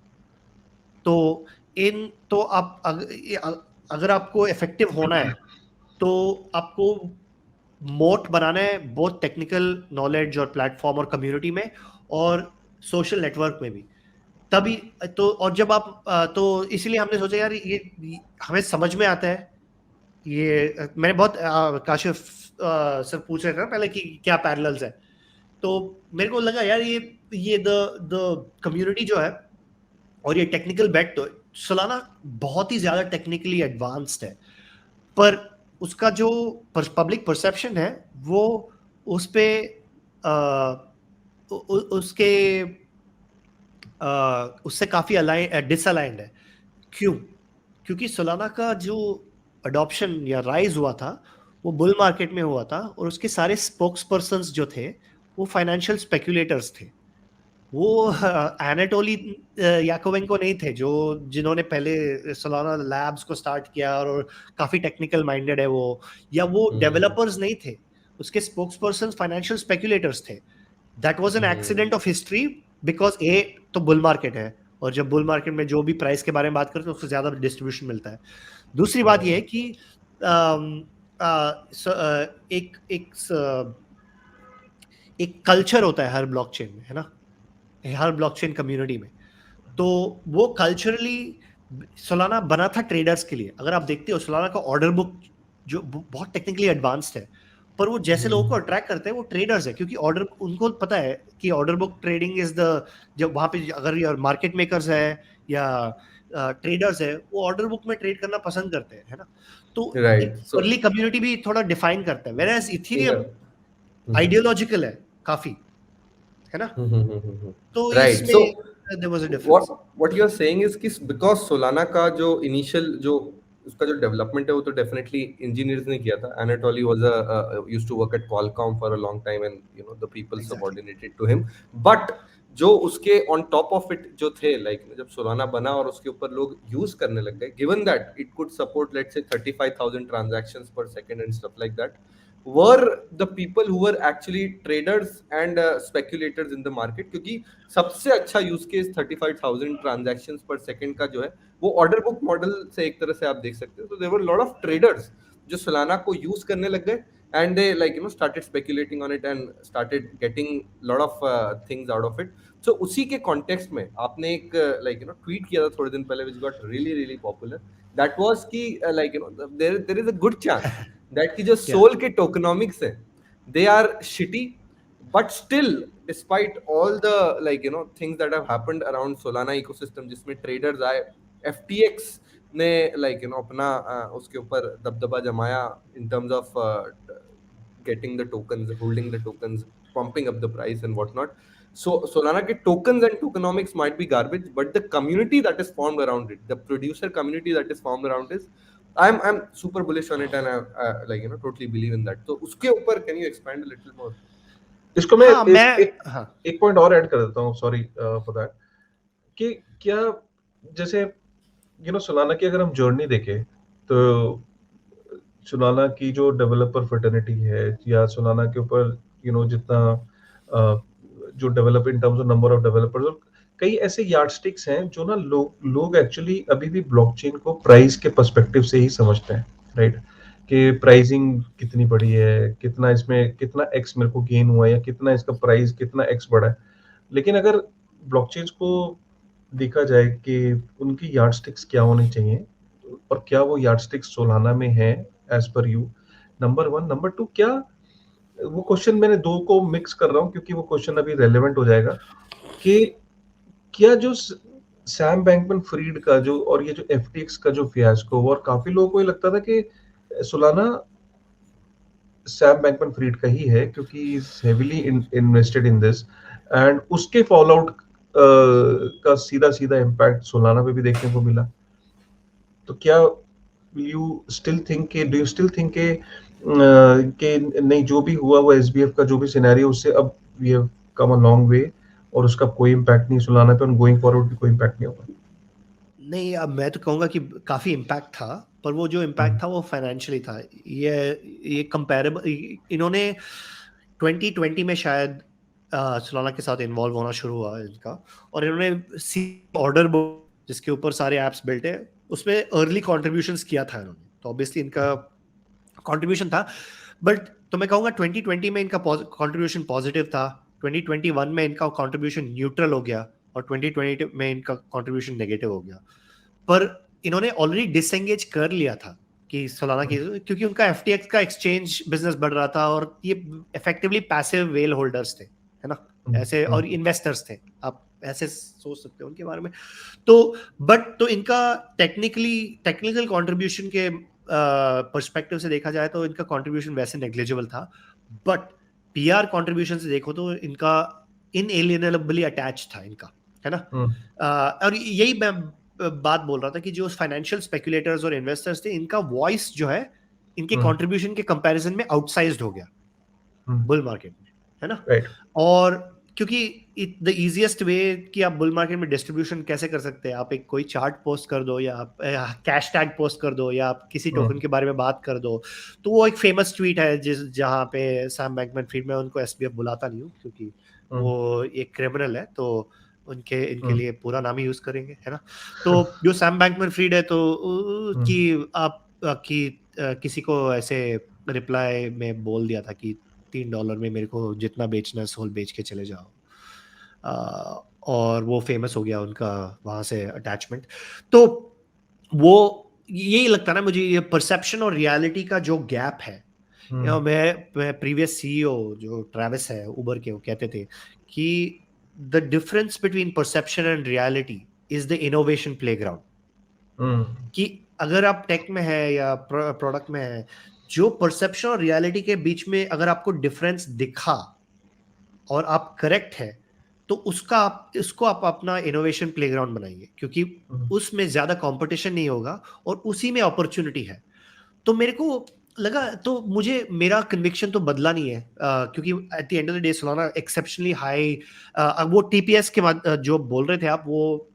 तो आप अगर आपको इफेक्टिव होना है तो आपको मोट बनाना है बोथ टेक्निकल नॉलेज और प्लेटफॉर्म और कम्युनिटी में और सोशल नेटवर्क में भी। तभी तो, और जब आप तो इसीलिए हमने सोचा यार ये हमें समझ में आता है। ये मैंने बहुत काशिफ सर पूछ रहे थे ना पहले कि क्या पैरेलल्स है, तो मेरे को लगा यार ये द कम्युनिटी जो है और ये टेक्निकल बेट, तो सोलाना बहुत ही ज्यादा टेक्निकली एडवांस्ड है, पर उसका जो पब्लिक परसेप्शन है वो उस पे उसके उससे काफी डिसअलाइंड है। क्यों? क्योंकि सोलाना का जो अडॉप्शन या राइज हुआ था वो बुल मार्केट में हुआ था, और उसके सारे स्पोक्स पर्सन्स जो थे वो फाइनेंशियल स्पेक्यूलेटर्स थे। वो एनाटोली याकोवेंको नहीं थे जिन्होंने पहले सोलाना लैब्स को स्टार्ट किया और काफी टेक्निकल माइंडेड है वो, या वो डेवलपर्स नहीं थे। उसके स्पोक्स पर्सन फाइनेंशियल स्पेक्यूलेटर्स थे। That was an accident of history, because तो बुल मार्केट है, और जब बुल मार्केट में जो भी प्राइस के बारे में बात करते हैं उससे ज्यादा डिस्ट्रीब्यूशन मिलता है। दूसरी बात यह है कि एक कल्चर होता है हर ब्लॉकचेन में, है ना, हर ब्लॉकचेन कम्युनिटी में। तो वो कल्चरली सोलाना बना था ट्रेडर्स के लिए। अगर आप देखते हो सोलाना का ऑर्डर बुक जो बहुत टेक्निकली एडवांस्ड है, पर वो जैसे लोगों को अट्रैक्ट करते हैं वो ट्रेडर्स है, क्योंकि ऑर्डर उनको पता है कि order book trading is the, जब वहां पे अगर मार्केट मेकर्स है या ट्रेडर्स है वो ऑर्डर बुक में ट्रेड करना पसंद करते हैं, है ना। तो अर्ली कम्युनिटी भी थोड़ा डिफाइन करता है, वेयरएज इथेरियम आइडियोलॉजिकल है काफी, है ना। तो इसमें there was a difference. What you are saying is कि because Solana का जो initial जो उसका जो development है वो तो definitely engineers ने किया था. Anatoly was used to work at Qualcomm for a long time, and you know the people subordinated to him. But जो उसके on top of it जो थे, like जब Solana बना और उसके ऊपर लोग use करने लग गए, given that it could support let's say 35,000 transactions per second and stuff like that, were the people who were actually traders and speculators in the market, क्योंकि सबसे अच्छा यूज केस 35,000 ट्रांजैक्शंस पर सेकंड का जो है वो ऑर्डर बुक मॉडल से एक तरह से आप देख सकते हो। तो there were lot of traders जो सोलाना को यूज करने लग गए, and they like you know started speculating on it and started getting lot of things out of it. So उसी के कॉन्टेक्स्ट में आपने एक लाइक यू नो ट्वीट किया था थोड़े दिन पहले which got really really popular, that was कि like you know there is a good chance that की जो सोल के टोकनॉमिक्स है they are shitty, but still despite all the like you know things that have happened around Solana ecosystem जिसमें traders आए, FTX ने like you know अपना उसके ऊपर दबदबा जमाया in terms of getting the tokens, holding the tokens, pumping up the price and whatnot. So Solana के tokens and tokenomics might be garbage, but the community that is formed around it, the producer community that is formed around it, I'm super bullish on it, and I like you know totally believe in that. तो उसके ऊपर can you expand a little more? इसको मैं एक point और add कर देता हूँ, सॉरी फॉर दैट, कि क्या जैसे यू नो सोलाना की अगर हम जर्नी देखें तो सोलाना की जो डेवलपर फ्रेटर्निटी है या सोलाना के ऊपर जितना जो develop in terms of number of developers, और कई ऐसे यार्डस्टिक्स हैं जो ना लोग एक्चुअली अभी भी ब्लॉकचेन को प्राइस के पर्सपेक्टिव से ही समझते हैं, राइट? कि प्राइसिंग कितनी बढ़ी है, कितना इसमें कितना एक्स मेरे को गेन हुआ या कितना इसका प्राइस कितना एक्स बढ़ा है। लेकिन अगर ब्लॉकचेन्स को देखा जाए कि उनकी यार्डस्टिक्स क्या होनी चाहिए और क्या वो यार्डस्टिक्स सोलाना में है as per you, number one. Number two, क्या वो क्वेश्चन, मैंने दो को मिक्स कर रहा हूँ क्योंकि वो क्वेश्चन अभी रेलेवेंट हो जाएगा, कि क्या जो सैम बैंकमैन फ्रीड का जो और ये जो एफटीएक्स का जो फियास्को, और काफी लोगों को ये लगता था कि सोलाना सैम बैंकमैन फ्रीड का ही है क्योंकि is heavily invested in this, and उसके फॉल आउट का सीधा सीधा इम्पैक्ट सोलाना पे भी देखने को मिला। तो क्या यू स्टिल थिंक के डू यू स्टिल थिंक के नहीं, जो भी हुआ वो एसबीएफ का जो भी सिनेरियो, उससे अब we have come a long way और उसका कोई इम्पैक्ट नहीं सोलाना पे, और गोइंग फॉरवर्ड भी कोई इम्पैक्ट नहीं होगा? नहीं, अब मैं तो कहूँगा कि काफ़ी इम्पैक्ट था, पर वो जो इम्पैक्ट था वो फाइनेंशियली था। ये कंपैरेबल, इन्होंने 2020 में शायद सोलाना के साथ इन्वॉल्व होना शुरू हुआ इनका, और इन्होंने सी ऑर्डर बुक जिसके ऊपर सारे ऐप्स बिल्ट है उसमें अर्ली कॉन्ट्रीब्यूशंस किया था इन्होंने, तो ऑब्वियसली इनका कॉन्ट्रीब्यूशन था। बट तो मैं कहूँगा 2020 में इनका कॉन्ट्रीब्यूशन पॉजिटिव था, 2021 में इनका कॉन्ट्रीब्यूशन न्यूट्रल हो गया, और 2022 में इनका कॉन्ट्रीब्यूशन नेगेटिव हो गया। पर इन्होंने ऑलरेडी डिसएंगेज कर लिया था कि सोलाना की, क्योंकि उनका एफटीएक्स का एक्सचेंज बिजनेस बढ़ रहा था और ये इफेक्टिवली पैसिव वेल होल्डर्स थे, है ना, ऐसे, और इन्वेस्टर्स थे, आप ऐसे सोच सकते हो उनके बारे में। तो बट तो इनका टेक्निकल कंट्रीब्यूशन के पर्सपेक्टिव से देखा जाए तो इनका कंट्रीब्यूशन वैसे नेग्लिजिबल था, बट पीआर कंट्रीब्यूशन से देखो तो इनका इनएलिएनेबली अटैच था इनका, है ना। और यही मैं बात बोल रहा था कि जो फाइनेंशियल स्पेकुलेटर्स और इन्वेस्टर्स थे, इनका वॉइस जो है इनके कंट्रीब्यूशन के कंपैरिजन में आउटसाइज्ड हो गया बुल मार्केट में, है ना। राइट। और क्योंकि द इजीएस्ट वे कि आप बुल मार्केट में डिस्ट्रीब्यूशन कैसे कर सकते हैं, आप एक कोई चार्ट पोस्ट कर दो, या आप कैश टैग पोस्ट कर दो, या आप किसी टोकन के बारे में बात कर दो। तो वो एक फेमस ट्वीट है जहाँ पे सैम बैंकमैन फ्रीड, मैं उनको एसबीएफ बुलाता नहीं हूँ क्योंकि वो एक क्रिमिनल है, तो इनके लिए पूरा नाम ही यूज करेंगे, है ना। तो जो सैम बैंकमैन फ्रीड है, तो कि आप किसी को ऐसे रिप्लाई में बोल दिया था कि $3 में मेरे को जितना बेचना है सोल बेच के चले जाओ, और वो फेमस हो गया उनका वहां से अटैचमेंट। तो वो यही लगता ना मुझे, ये परसेप्शन और रियलिटी का जो गैप है। मैं प्रीवियस सीईओ जो ट्रेविस है उबर के, वो कहते थे कि the difference between perception and reality is the innovation playground. कि अगर आप टेक में है या प्रोडक्ट में है, जो परसेप्शन और रियलिटी के बीच में अगर आपको डिफरेंस दिखा और आप करेक्ट है, तो इसको आप अपना इनोवेशन प्लेग्राउंड बनाइए, क्योंकि उसमें ज्यादा कंपटीशन नहीं होगा और उसी में अपॉर्चुनिटी है। तो मेरे को लगा, तो मुझे मेरा कन्विक्शन तो बदला नहीं है, क्योंकि at the end of the day Solana exceptionally high, वो टीपीएस के बाद जो बोल रहे थे आप, वो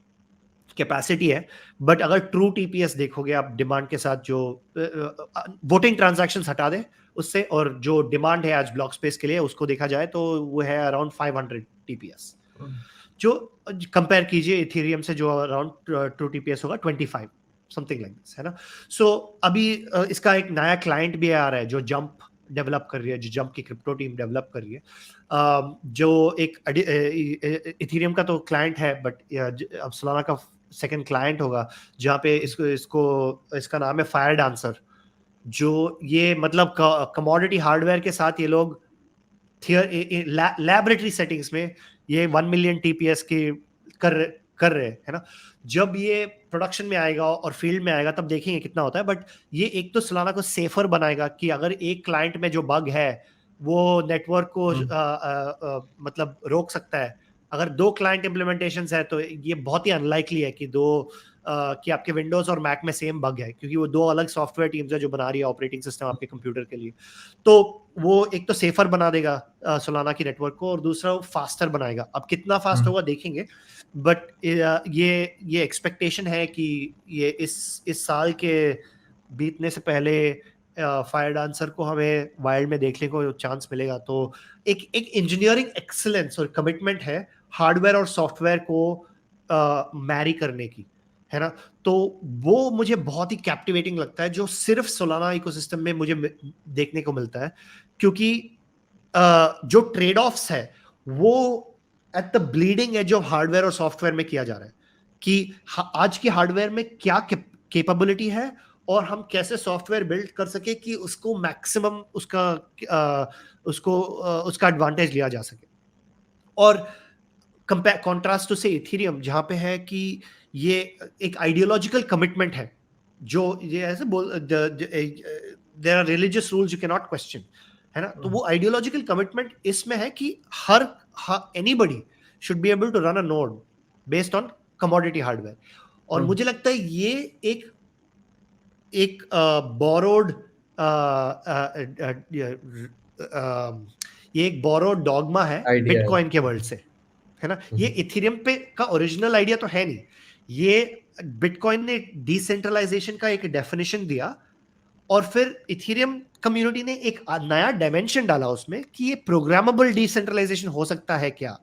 कैपेसिटी है, बट अगर ट्रू टीपीएस देखोगे आप डिमांड के साथ, जो वोटिंग ट्रांजैक्शंस हटा दे उससे, और जो डिमांड है आज ब्लॉक स्पेस के लिए उसको देखा जाए तो वो है अराउंड 500 टीपीएस, जो कंपेयर कीजिए इथेरियम से जो अराउंड ट्रू टीपीएस होगा 25 समथिंग लाइक दिस, है ना। सो अभी इसका एक नया क्लाइंट भी आ रहा है जो जंप डेवलप कर रही है, जो जंप की क्रिप्टो टीम डेवलप कर रही है, जो एक इथेरियम का तो क्लाइंट है, बट अब सोलाना का सेकंड क्लाइंट होगा, जहाँ पे इसका नाम है फायर डांसर, जो ये मतलब कमोडिटी हार्डवेयर के साथ ये लोग लैबोरेटरी सेटिंग्स में ये 1 मिलियन टीपीएस की कर रहे हैं, है ना। जब ये प्रोडक्शन में आएगा और फील्ड में आएगा तब देखेंगे कितना होता है, बट ये एक तो सोलाना को सेफर बनाएगा कि अगर एक क्लाइंट में जो बग है वो नेटवर्क को मतलब रोक सकता है। अगर 2 क्लाइंट इम्प्लीमेंटेशंस है तो ये बहुत ही अनलाइकली है कि कि आपके विंडोज और मैक में सेम बग है, क्योंकि वो 2 अलग सॉफ्टवेयर टीम्स है जो बना रही है ऑपरेटिंग सिस्टम आपके कंप्यूटर के लिए। तो वो एक तो सेफर बना देगा सोलाना की नेटवर्क को, और दूसरा वो फास्टर बनाएगा। अब कितना फास्ट होगा देखेंगे, बट ये एक्सपेक्टेशन है कि ये इस साल के बीतने से पहले फायर डांसर को हमें वाइल्ड में देखने को चांस मिलेगा, तो एक इंजीनियरिंग एक्सीलेंस और कमिटमेंट है हार्डवेयर और सॉफ्टवेयर को मैरी करने की, है ना। तो वो मुझे बहुत ही कैप्टिवेटिंग लगता है, जो सिर्फ सोलाना इकोसिस्टम में मुझे देखने को मिलता है, क्योंकि जो ट्रेड ऑफ्स है वो at the bleeding edge of hardware और सॉफ्टवेयर में किया जा रहा है, कि आज की हार्डवेयर में क्या कैपेबिलिटी है और हम कैसे सॉफ्टवेयर बिल्ड कर सके कि उसको मैक्सिमम उसका एडवांटेज लिया जा सके। और कॉन्ट्रास्ट टू से इथेरियम, जहां पे है कि ये एक आइडियोलॉजिकल कमिटमेंट है, जो ये ऐसे बोल there are religious rules you can not question, है ना। तो वो आइडियोलॉजिकल कमिटमेंट इसमें है कि हर anybody should be able to run a node based on commodity hardware. और मुझे लगता है ये एक बोरोड ये एक बोरोड डॉगमा है बिटकॉइन के वर्ल्ड से, है ना। ये इथेरियम पे का ओरिजिनल आइडिया तो है नहीं, ये बिटकॉइन ने डिसेंट्रलाइजेशन का एक डेफिनेशन दिया और फिर इथेरियम कम्युनिटी ने एक नया डायमेंशन डाला उसमें कि ये प्रोग्रामेबल डिसेंट्रलाइजेशन हो सकता है क्या।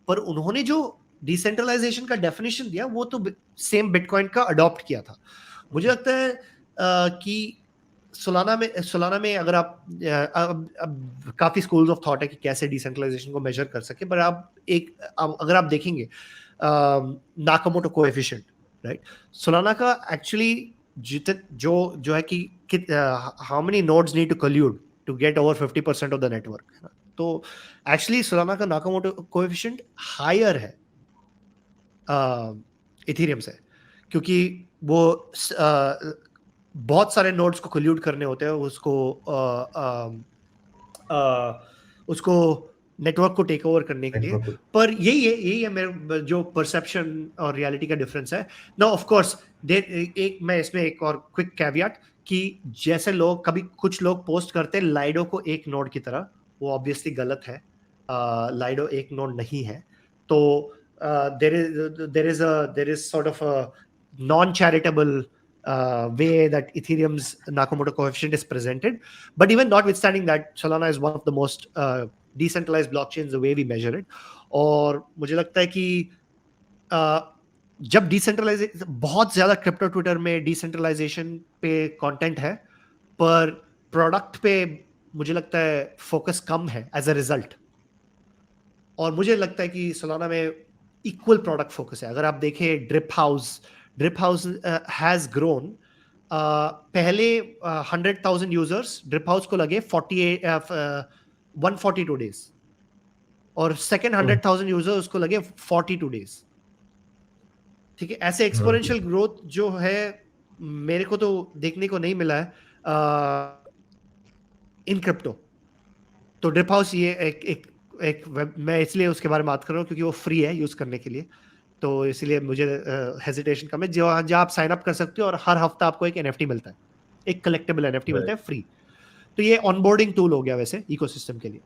पर उन्होंने जो डिसेंट्रलाइजेशन का डेफिनेशन दिया वो तो सेम बिटकॉइन का अडॉप्ट किया था। मुझे लगता है कि सोलाना में अगर आप अब काफी स्कूल्स ऑफ थॉट है कि कैसे डिसेंट्रलाइजेशन को मेजर कर सके, पर अगर आप देखेंगे नाकामोटो कोएफिशिएंट, राइट, सोलाना का एक्चुअली जो है कि how many nodes need to collude to get over 50% of the network, है ना। तो एक्चुअली सोलाना का नाकामोटो कोएफिशिएंट हायर है इथेरियम से, क्योंकि वो बहुत सारे नोड्स को कोल्यूड करने होते हैं उसको नेटवर्क को टेक ओवर करने के लिए। पर यही है मेरे जो परसेप्शन और रियलिटी का डिफरेंस है ना। ऑफ कोर्स मैं इसमें एक और क्विक कैवियट कि जैसे कुछ लोग पोस्ट करते हैं लाइडो को एक नोड की तरह, वो ऑब्वियसली गलत है। लाइडो एक नोड नहीं है। तो there is sort of a non-charitable way that Ethereum's Nakamoto coefficient is presented. But even notwithstanding that, Solana is one of the most decentralized blockchains the way we measure it. और मुझे लगता है कि जब decentralisation, बहुत ज्यादा crypto Twitter में decentralisation पे कंटेंट है, पर प्रोडक्ट पे मुझे लगता है फोकस कम है एज अ रिजल्ट। और मुझे लगता है कि सोलाना में इक्वल प्रोडक्ट फोकस है। अगर आप देखें ड्रिप हाउस हैज ग्रोन, पहले 100,000 यूजर्स ड्रिप हाउस को लगे 142 डेज, और सेकेंड 100,000 यूजर्स उसको लगे 42 डेज। ठीक है, ऐसे एक्सपोनेंशियल ग्रोथ जो है मेरे को तो देखने को नहीं मिला है इन क्रिप्टो। तो ड्रिप हाउस ये एक वेब, मैं इसलिए उसके बारे में बात कर रहा हूँ क्योंकि वो फ्री है यूज करने के लिए, तो इसलिए मुझे हेजिटेशन कम है। जहाँ आप साइन अप कर सकते हो और हर हफ्ता आपको एक NFT मिलता है, एक कलेक्टेबल NFT मिलता है फ्री। तो ये ऑनबोर्डिंग टूल हो गया वैसे इकोसिस्टम के लिए।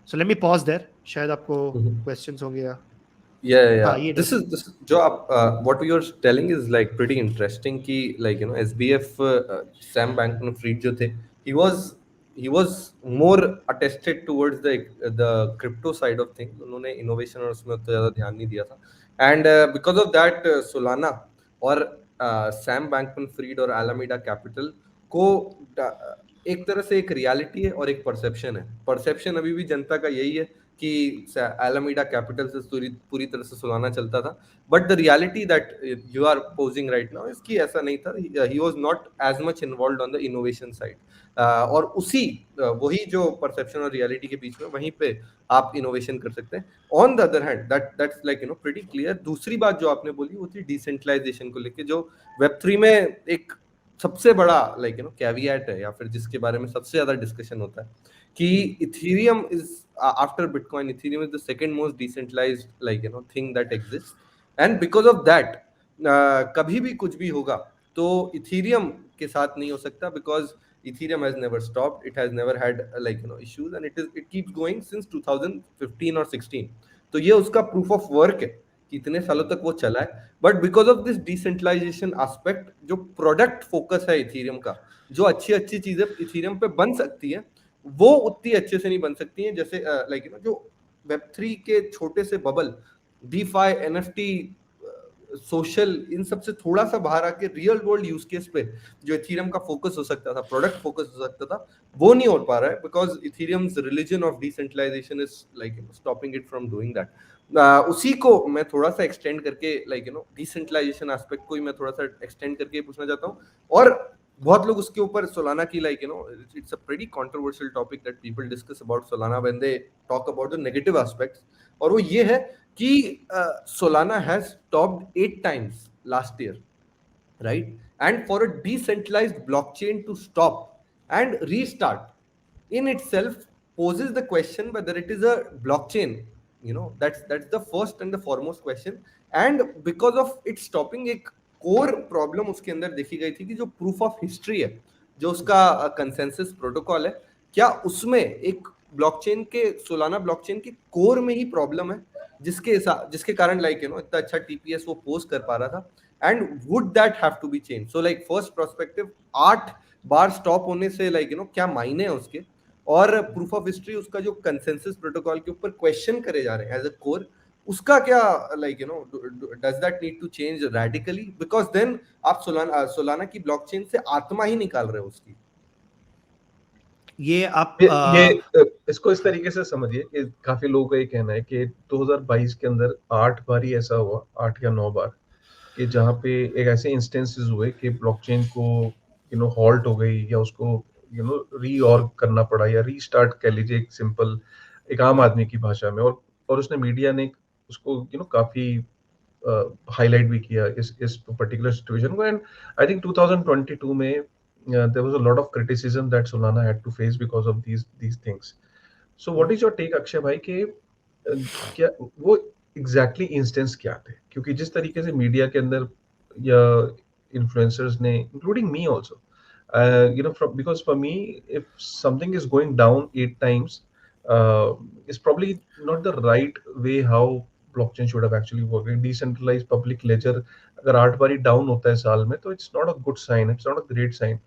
So let me pause there, शायद आपको क्वेश्चंस होंगे या this is जो आप what you are telling is like pretty interesting कि like you know SBF Sam Bankman-Fried जो थे, he was more attested towards the crypto side of things. उन्होंने इनोवेशन और उसमें उतना ज़्यादा ध्यान नहीं दिया था, and because of that Solana और Sam Bankman-Fried और Alameda Capital को एक तरह से एक रियलिटी है और एक परसेप्शन है। परसेप्शन अभी भी जनता का यही है कि Alameda Capital से पूरी तरह से सोलाना चलता था, but the reality that you are posing right now इसकी ऐसा नहीं था। He was not as much involved on the innovation side, और वही जो परसेप्शन और रियलिटी के बीच में वहीं पे आप इनोवेशन कर सकते हैं। On the other hand that's like you no pretty clear. दूसरी बात जो आपने बोली वो थी डिसेंट्रलाइजेशन को लेके, जो Web3 में एक सबसे बड़ा लाइक यू नो कैवियट है, या फिर जिसके बारे में सबसे ज्यादा डिस्कशन होता है कि Ethereum is after Bitcoin, Ethereum is the second most decentralised like you know thing that exist, and because of that कभी भी कुछ भी होगा तो इथेरियम के साथ नहीं हो सकता, because Ethereum has never stopped, it has never had like you know issues, and it keeps going since 2015 or 16. तो ये उसका proof of work है कि इतने सालों तक वो चला है। But because of this decentralization aspect, जो product focus है Ethereum का, जो अच्छी चीजें इथेरियम पे बन सकती है वो उतनी अच्छे से नहीं बन सकती हैं, जैसे लाइक जो Web3 के छोटे से बबल, DeFi, NFT, सोशल, इन सब से थोड़ा सा बाहर आके रियल वर्ल्ड यूज केस पे जो इथेरियम का फोकस हो सकता था, प्रोडक्ट फोकस हो सकता था, वो नहीं हो पा रहा है because Ethereum's religion of decentralisation is like stopping it from doing that. उसी को मैं थोड़ा सा एक्सटेंड करके लाइक डिसेंट्रलाइजेशन एस्पेक्ट को ही मैं थोड़ा सा एक्सटेंड करके पूछना चाहता हूँ। और बहुत लोग उसके ऊपर सोलाना की like it's a pretty controversial topic that people discuss about Solana when they talk about the negative aspects, और वो ये है कि Solana has topped 8 times last year, right? And for a decentralized blockchain to stop and restart in itself poses the question whether it is a blockchain. That's the first and the foremost question. And because of it stopping, एक core problem उसके अंदर देखी गई थी कि जो proof of history है, जो उसका consensus protocol है, क्या उसमें एक ब्लॉकचेन के, सोलाना ब्लॉकचेन के कोर में ही प्रॉब्लम है, जिसके कारण लाइक इतना अच्छा टीपीएस वो पोस्ट कर पा रहा था। And would that have to be change? So like first perspective, 8 बार स्टॉप होने से लाइक क्या मायने है उसके, और प्रूफ ऑफ हिस्ट्री उसका जो कंसेंसस प्रोटोकॉल के ऊपर क्वेश्चन करे जा रहे हैं एज अ कोर, उसका क्या like does that need to change radically? Because then आप सोलाना की ब्लॉकचेन से आत्मा ही निकाल रहे हो उसकी। ये आप इसको इस तरीके से समझिए कि काफी लोगों का ये कहना है कि 2022 के अंदर 8 बार ही ऐसा हुआ, 8 या 9 बार, कि जहाँ पे एक ऐसे इंस्टेंसेस हुए कि ब्लॉकचेन को हॉल्ट हो गई या उसको रीऑर्ग करना पड़ा या रीस्टार्ट कह लीजिए एक सिंपल एक आम आदमी की भाषा में, और उसने मीडिया ने उसको काफी हाईलाइट भी किया इस पर्टिकुलर सिचुएशन को। एंड आई थिंक 2022 में there was a lot of criticism that Solana had to face because of these things. So what is your take, Akshay भाई, कि क्या वो exactly instance क्या थे? क्योंकि जिस तरीके से मीडिया के अंदर या influencers ने, including me also, because for me, if something is going down 8 times, is probably not the right way how blockchain should have actually worked. Decentralized public ledger अगर 8 बार ही डाउन होता है साल में, तो it's not a good sign, it's not a great sign.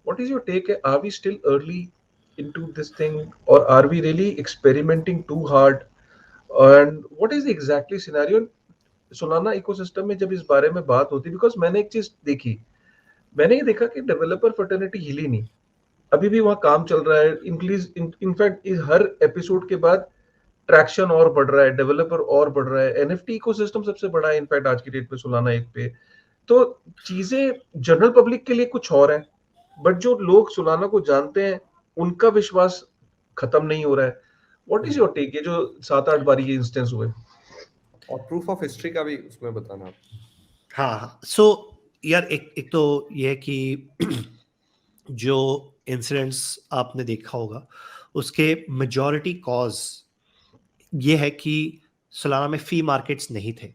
What is your take? Are we still early into this thing, or are we really experimenting too hard? And what is the exactly scenario? Solana ecosystem में जब इस बारे में बात होती, because मैंने एक चीज देखी, मैंने ये देखा कि डेवलपर फर्टर्निटी हिली नहीं, अभी भी वहाँ काम चल रहा है। इनफैक्ट हर एपिसोड के बाद ट्रैक्शन और बढ़ रहा है, डेवलपर और बढ़ रहा है, एनएफटी इकोसिस्टम सबसे बड़ा है इनफैक्ट आज की डेट पे सोलाना एक पे। तो चीजें जनरल पब्लिक के लिए कुछ और है, बट जो लोग सोलाना को जानते हैं उनका विश्वास खत्म नहीं हो रहा है। What is your take? ये जो 7-8 बार ये इंस्टेंस हुए, और प्रूफ ऑफ हिस्ट्री का भी उसमें बताना। हाँ, सो यार एक तो ये है कि जो इंसिडेंट्स आपने देखा होगा उसके मेजॉरिटी कॉज ये है कि सोलाना में फी मार्केट्स नहीं थे।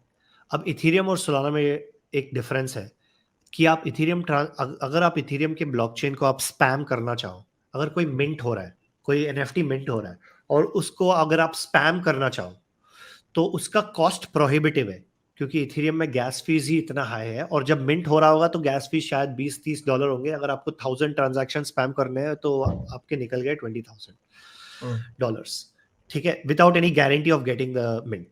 अब इथेरियम और सोलाना में एक डिफरेंस है कि आप इथेरियम अगर आप इथेरियम के ब्लॉकचेन को आप स्पैम करना चाहो, अगर कोई मिंट हो रहा है, कोई एनएफटी मिंट हो रहा है और उसको अगर आप स्पैम करना चाहो तो उसका कॉस्ट प्रोहिबिटिव है, क्योंकि इथेरियम में गैस फीस ही इतना हाई है, और जब मिंट हो रहा होगा तो गैस फीस शायद $20-30 होंगे। अगर आपको 1000 ट्रांजैक्शन स्पैम करने हैं तो आपके निकल गए $20,000, ठीक है, without any guarantee of getting the mint.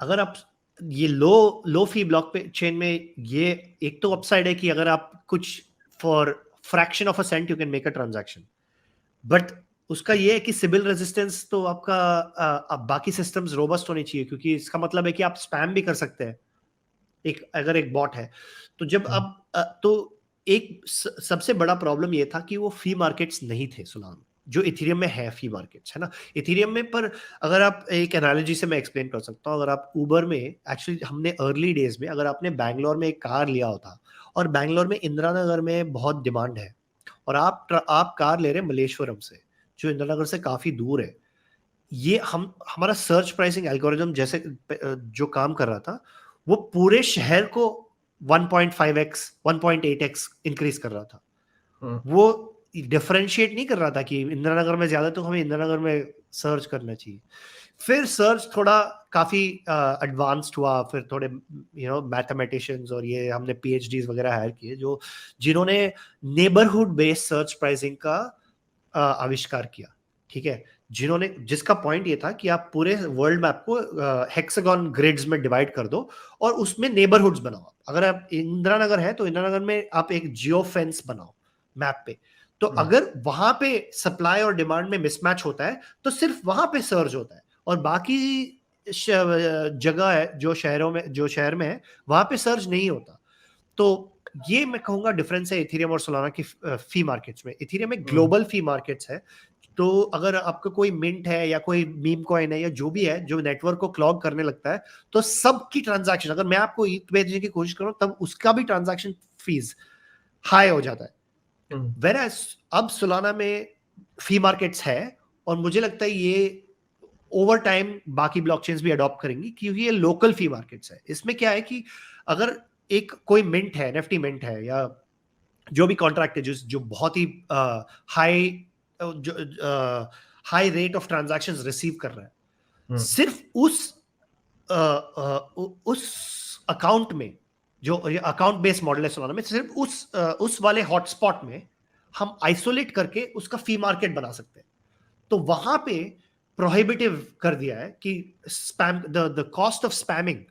अगर आप ये लो फी ब्लॉक चेन में, ये एक तो अपसाइड है कि अगर आप कुछ for fraction of a sent you can make a transaction, but उसका ये है कि सिबिल रेजिस्टेंस तो आपका अब बाकी सिस्टम्स रोबस्ट होने चाहिए, क्योंकि इसका मतलब है कि आप स्पैम भी कर सकते हैं अगर एक बॉट है तो। जब अब तो एक सबसे बड़ा प्रॉब्लम ये था कि वो फी मार्केट्स नहीं थे सोलाना, जो इथेरियम में है फी मार्केट्स, है ना इथेरियम में। पर अगर आप एक एनालॉजी से मैं एक्सप्लेन कर सकता हूँ, अगर आप उबर में, एक्चुअली हमने अर्ली डेज में, अगर आपने बैंगलोर में एक कार लिया होता और बैंगलोर में इंदिरा नगर में बहुत डिमांड है और आप कार ले रहे हैं मलेश्वरम से जो इंदिरा नगर से काफी दूर है, ये हमारा सर्च प्राइसिंग एल्गोरिथम जैसे जो काम कर रहा था वो पूरे शहर को 1.5x 1.8x इंक्रीज कर रहा था। वो डिफरेंशिएट नहीं कर रहा था कि इंदिरा नगर में ज्यादा तो हमें इंदिरा नगर में सर्च करना चाहिए। फिर सर्च थोड़ा काफी एडवांस्ड हुआ, फिर थोड़े मैथमेटिशियंस और ये हमने PhDs वगैरह हायर किए जो जिन्होंने नेबरहुड बेस्ड सर्च प्राइसिंग का आविष्कार किया, ठीक है, जिसका पॉइंट ये था कि आप पूरे वर्ल्ड मैप को हेक्सागन ग्रिड्स में डिवाइड कर दो और उसमें नेबरहुड्स बनाओ। अगर आप इंदिरा नगर है तो इंदिरा नगर में आप एक जियो फेंस बनाओ मैप पे, तो अगर वहां पे सप्लाई और डिमांड में मिसमैच होता है तो सिर्फ वहां पे सर्ज होता है, और बाकी जगह है जो शहर में है वहां पे सर्ज नहीं होता। तो ये मैं कहूंगा डिफरेंस है इथेरियम और सोलाना की फी मार्केट्स में। इथेरियम में ग्लोबल फी मार्केट्स है, तो अगर आपका कोई मिंट है या कोई मीम कॉइन है या जो भी है जो नेटवर्क को क्लॉग करने लगता है, तो सबकी ट्रांजैक्शन, अगर मैं आपको ETH भेजने की कोशिश करूं तब उसका भी ट्रांजैक्शन फीस हाई हो जाता है। Whereas अब सोलाना में फी मार्केट्स है, और मुझे लगता है ये ओवर टाइम बाकी ब्लॉकचेन्स भी अडॉप्ट करेंगी क्योंकि ये लोकल फी मार्केट्स है। इसमें क्या है कि अगर एक कोई मिंट है, NFT मिंट है या जो भी कॉन्ट्रैक्ट है जो बहुत ही high rate of transactions receive कर रहा है, सिर्फ उस अकाउंट में, जो अकाउंट बेस्ड मॉडल है सोलाना में, सिर्फ उस वाले हॉटस्पॉट में हम आइसोलेट करके उसका फी मार्केट बना सकते हैं। तो वहां पे प्रोहिबिटिव कर दिया है कि spam, the cost of spamming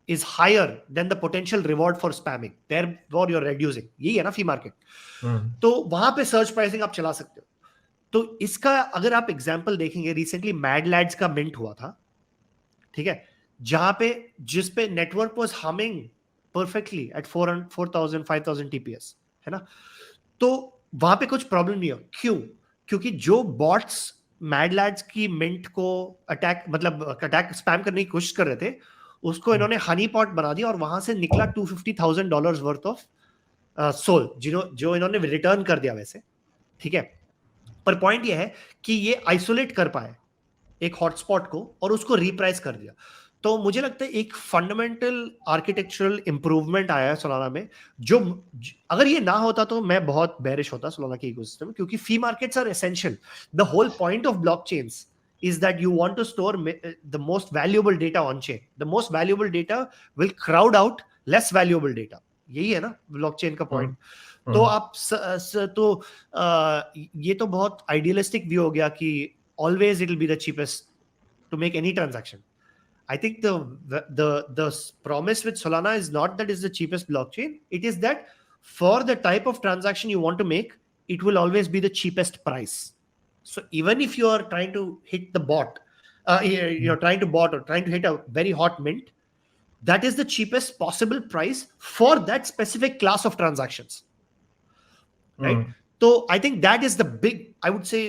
is higher than the potential reward for spamming, therefore you're reducing, यही है ना फी मार्केट। तो वहां पे सर्च प्राइसिंग आप चला सकते हो। तो इसका अगर आप एग्जांपल देखेंगे, रिसेंटली मैड लैड्स का मिंट हुआ था, ठीक है, जहां पे जिस पे network was humming perfectly at 4000 5000 TPS, है ना, तो वहां पे कुछ प्रॉब्लम नहीं हो। क्यों? क्योंकि जो बॉट्स मैड लैड्स की मिंट को अटैक स्पैम करने की कोशिश कर रहे थे, उसको इन्होंने हनी पॉट बना दिया और वहां से निकला $250,000 वर्थ ऑफ सोल, जो इन्होंने रिटर्न कर दिया वैसे, ठीक है। पर पॉइंट ये है कि ये आइसोलेट कर पाए एक हॉटस्पॉट को और उसको रिप्राइस कर दिया। तो मुझे लगता है एक फंडामेंटल आर्किटेक्चरल इंप्रूवमेंट आया है सोलाना में, जो अगर ये ना होता तो मैं बहुत बेरिश होता सोलाना के इकोसिस्टम में, क्योंकि fee markets are essential. The whole point of blockchains is that you want to store the most valuable data on chain. The most valuable data will crowd out less valuable data. यही है ना blockchain का point. तो आप ये तो बहुत idealistic view हो गया कि always it will be the cheapest to make any transaction. I think the promise with Solana is not that it's the cheapest blockchain. It is that for the type of transaction you want to make, it will always be the cheapest price. So even if you are trying to hit the bot, you're trying to hit a very hot mint, that is the cheapest possible price for that specific class of transactions, right? So I think that is the big, I would say,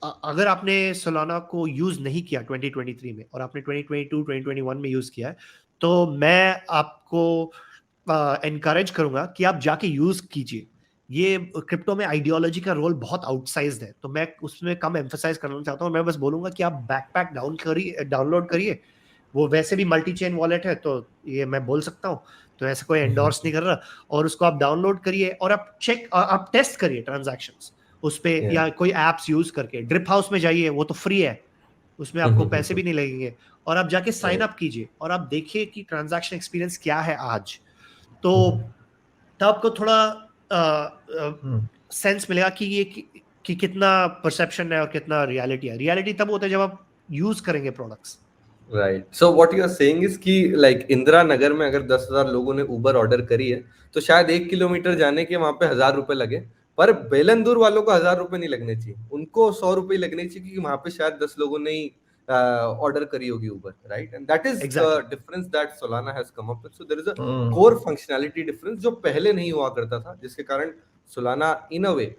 अगर आपने Solana को use नहीं किया 2023 में और आपने 2022 2021 में use किया है, तो मैं आपको एनकरेज करूंगा कि आप जाके यूज कीजिए। ये क्रिप्टो में आइडियोलॉजी का रोल बहुत आउटसाइज्ड है, तो मैं उसमें कम एम्फसाइज करना चाहता हूँ। मैं बस बोलूंगा कि आप बैकपैक डाउनलोड करिए, वो वैसे भी मल्टी चेन वॉलेट है, तो ये मैं बोल सकता हूँ, तो ऐसे कोई एंडोर्स नहीं कर रहा, और उसको आप डाउनलोड करिए और आप टेस्ट करिए ट्रांजैक्शंस उस पे, या कोई एप्स यूज करके। ड्रिप हाउस में जाइए, वो तो फ्री है, उसमें आपको पैसे भी नहीं लगेंगे, और आप जाके साइन अप कीजिए और आप देखिए कि ट्रांजैक्शन एक्सपीरियंस क्या है आज। तो तब आपको थोड़ा सेंस मिलेगा कि ये कि कितना परसेप्शन है और कितना रियलिटी है। रियलिटी तब होता है जब आप यूज करेंगे products. Right, so what you are saying is कि लाइक इंदिरा नगर में अगर 10,000 लोगों ने उबर ऑर्डर करी है, तो शायद 1 किलोमीटर जाने के वहां पे 1000 रुपए लगे, पर बेलंदूर वालों को 1000 रुपए नहीं लगने चाहिए, उनको 100 रुपए लगने चाहिए, क्योंकि वहां पे शायद 10 लोगों ने ही ऑर्डर करी होगी Uber, right? And that is the difference that Solana has come up with. So there is a core functionality difference जो पहले नहीं हुआ करता था, जिसके कारण Solana in a way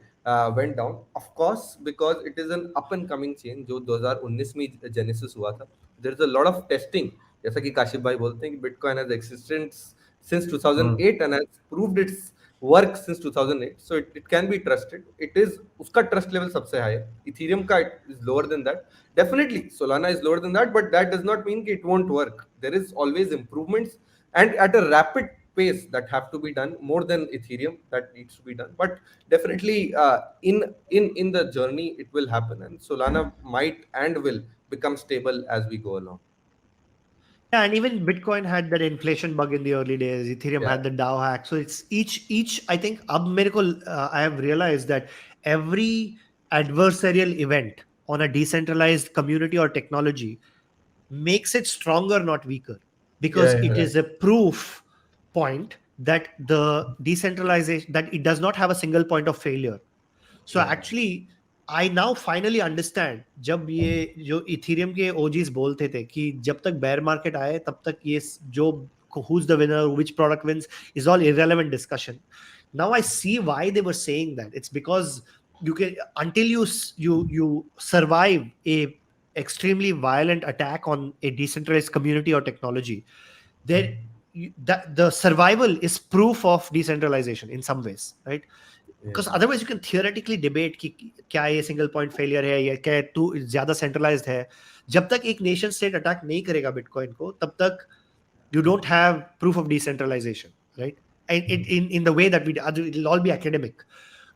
went down, of course, because it is an up and coming chain जो 2019 में जेनेसिस हुआ था। There is a lot of testing, जैसा कि काशिफ भाई बोलते हैं कि Bitcoin has existed since 2008 and has proved its work since 2008, so it can be trusted. It is, उसका trust level सबसे high है। Ethereum का is lower than that. Definitely Solana is lower than that, but that does not mean कि it won't work. There is always improvements and at a rapid space that have to be done, more than Ethereum that needs to be done. But definitely, in the journey, it will happen, and Solana might and will become stable as we go along. Yeah, and even Bitcoin had that inflation bug in the early days. Ethereum Yeah. had the DAO hack. So it's each. I think अब मेरे को I have realized that every adversarial event on a decentralized community or technology makes it stronger, not weaker, because Yeah, it yeah. is a proof point that the decentralization, that it does not have a single point of failure. So Yeah. actually I now finally understand, जब ये जो Ethereum के OGs बोलते थे कि जब तक bear market आए तब तक ये जो who's the winner, which product wins is all irrelevant discussion. Now I see why they were saying that. It's because you can, until you survive a extremely violent attack on a decentralized community or technology, there that the survival is proof of decentralization in some ways, right? Because otherwise you can theoretically debate कि क्या ये single point failure है या क्या तू ज़्यादा centralized है. जब तक एक nation state attack नहीं करेगा Bitcoin को, तब तक you don't have proof of decentralization, right? And in the way that it'll all be academic.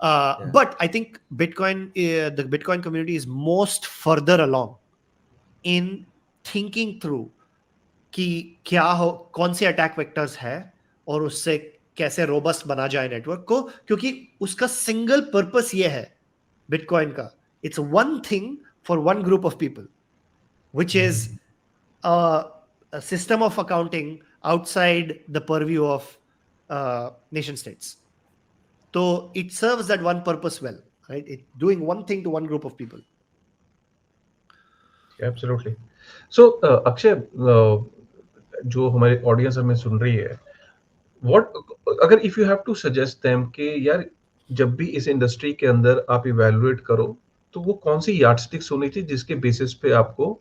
But I think Bitcoin, the Bitcoin community is most further along in thinking through कि क्या हो, कौन से attack vectors है और उससे कैसे robust बना जाए नेटवर्क को, क्योंकि उसका सिंगल पर्पस ये है बिटकॉइन का. It's one thing for one group of people which is a system of accounting outside the purview of nation states. So it serves that one purpose well, right? It's doing one thing to one group of people. Absolutely. So Akshay, जो हमारे audience हमें सुन रही है, अगर if you have to suggest them कि यार जब भी इस इंडस्ट्री के अंदर आप इवैल्यूएट करो तो वो कौन सी यार्डस्टिक्स होनी चाहिए जिसके बेसिस पे आपको,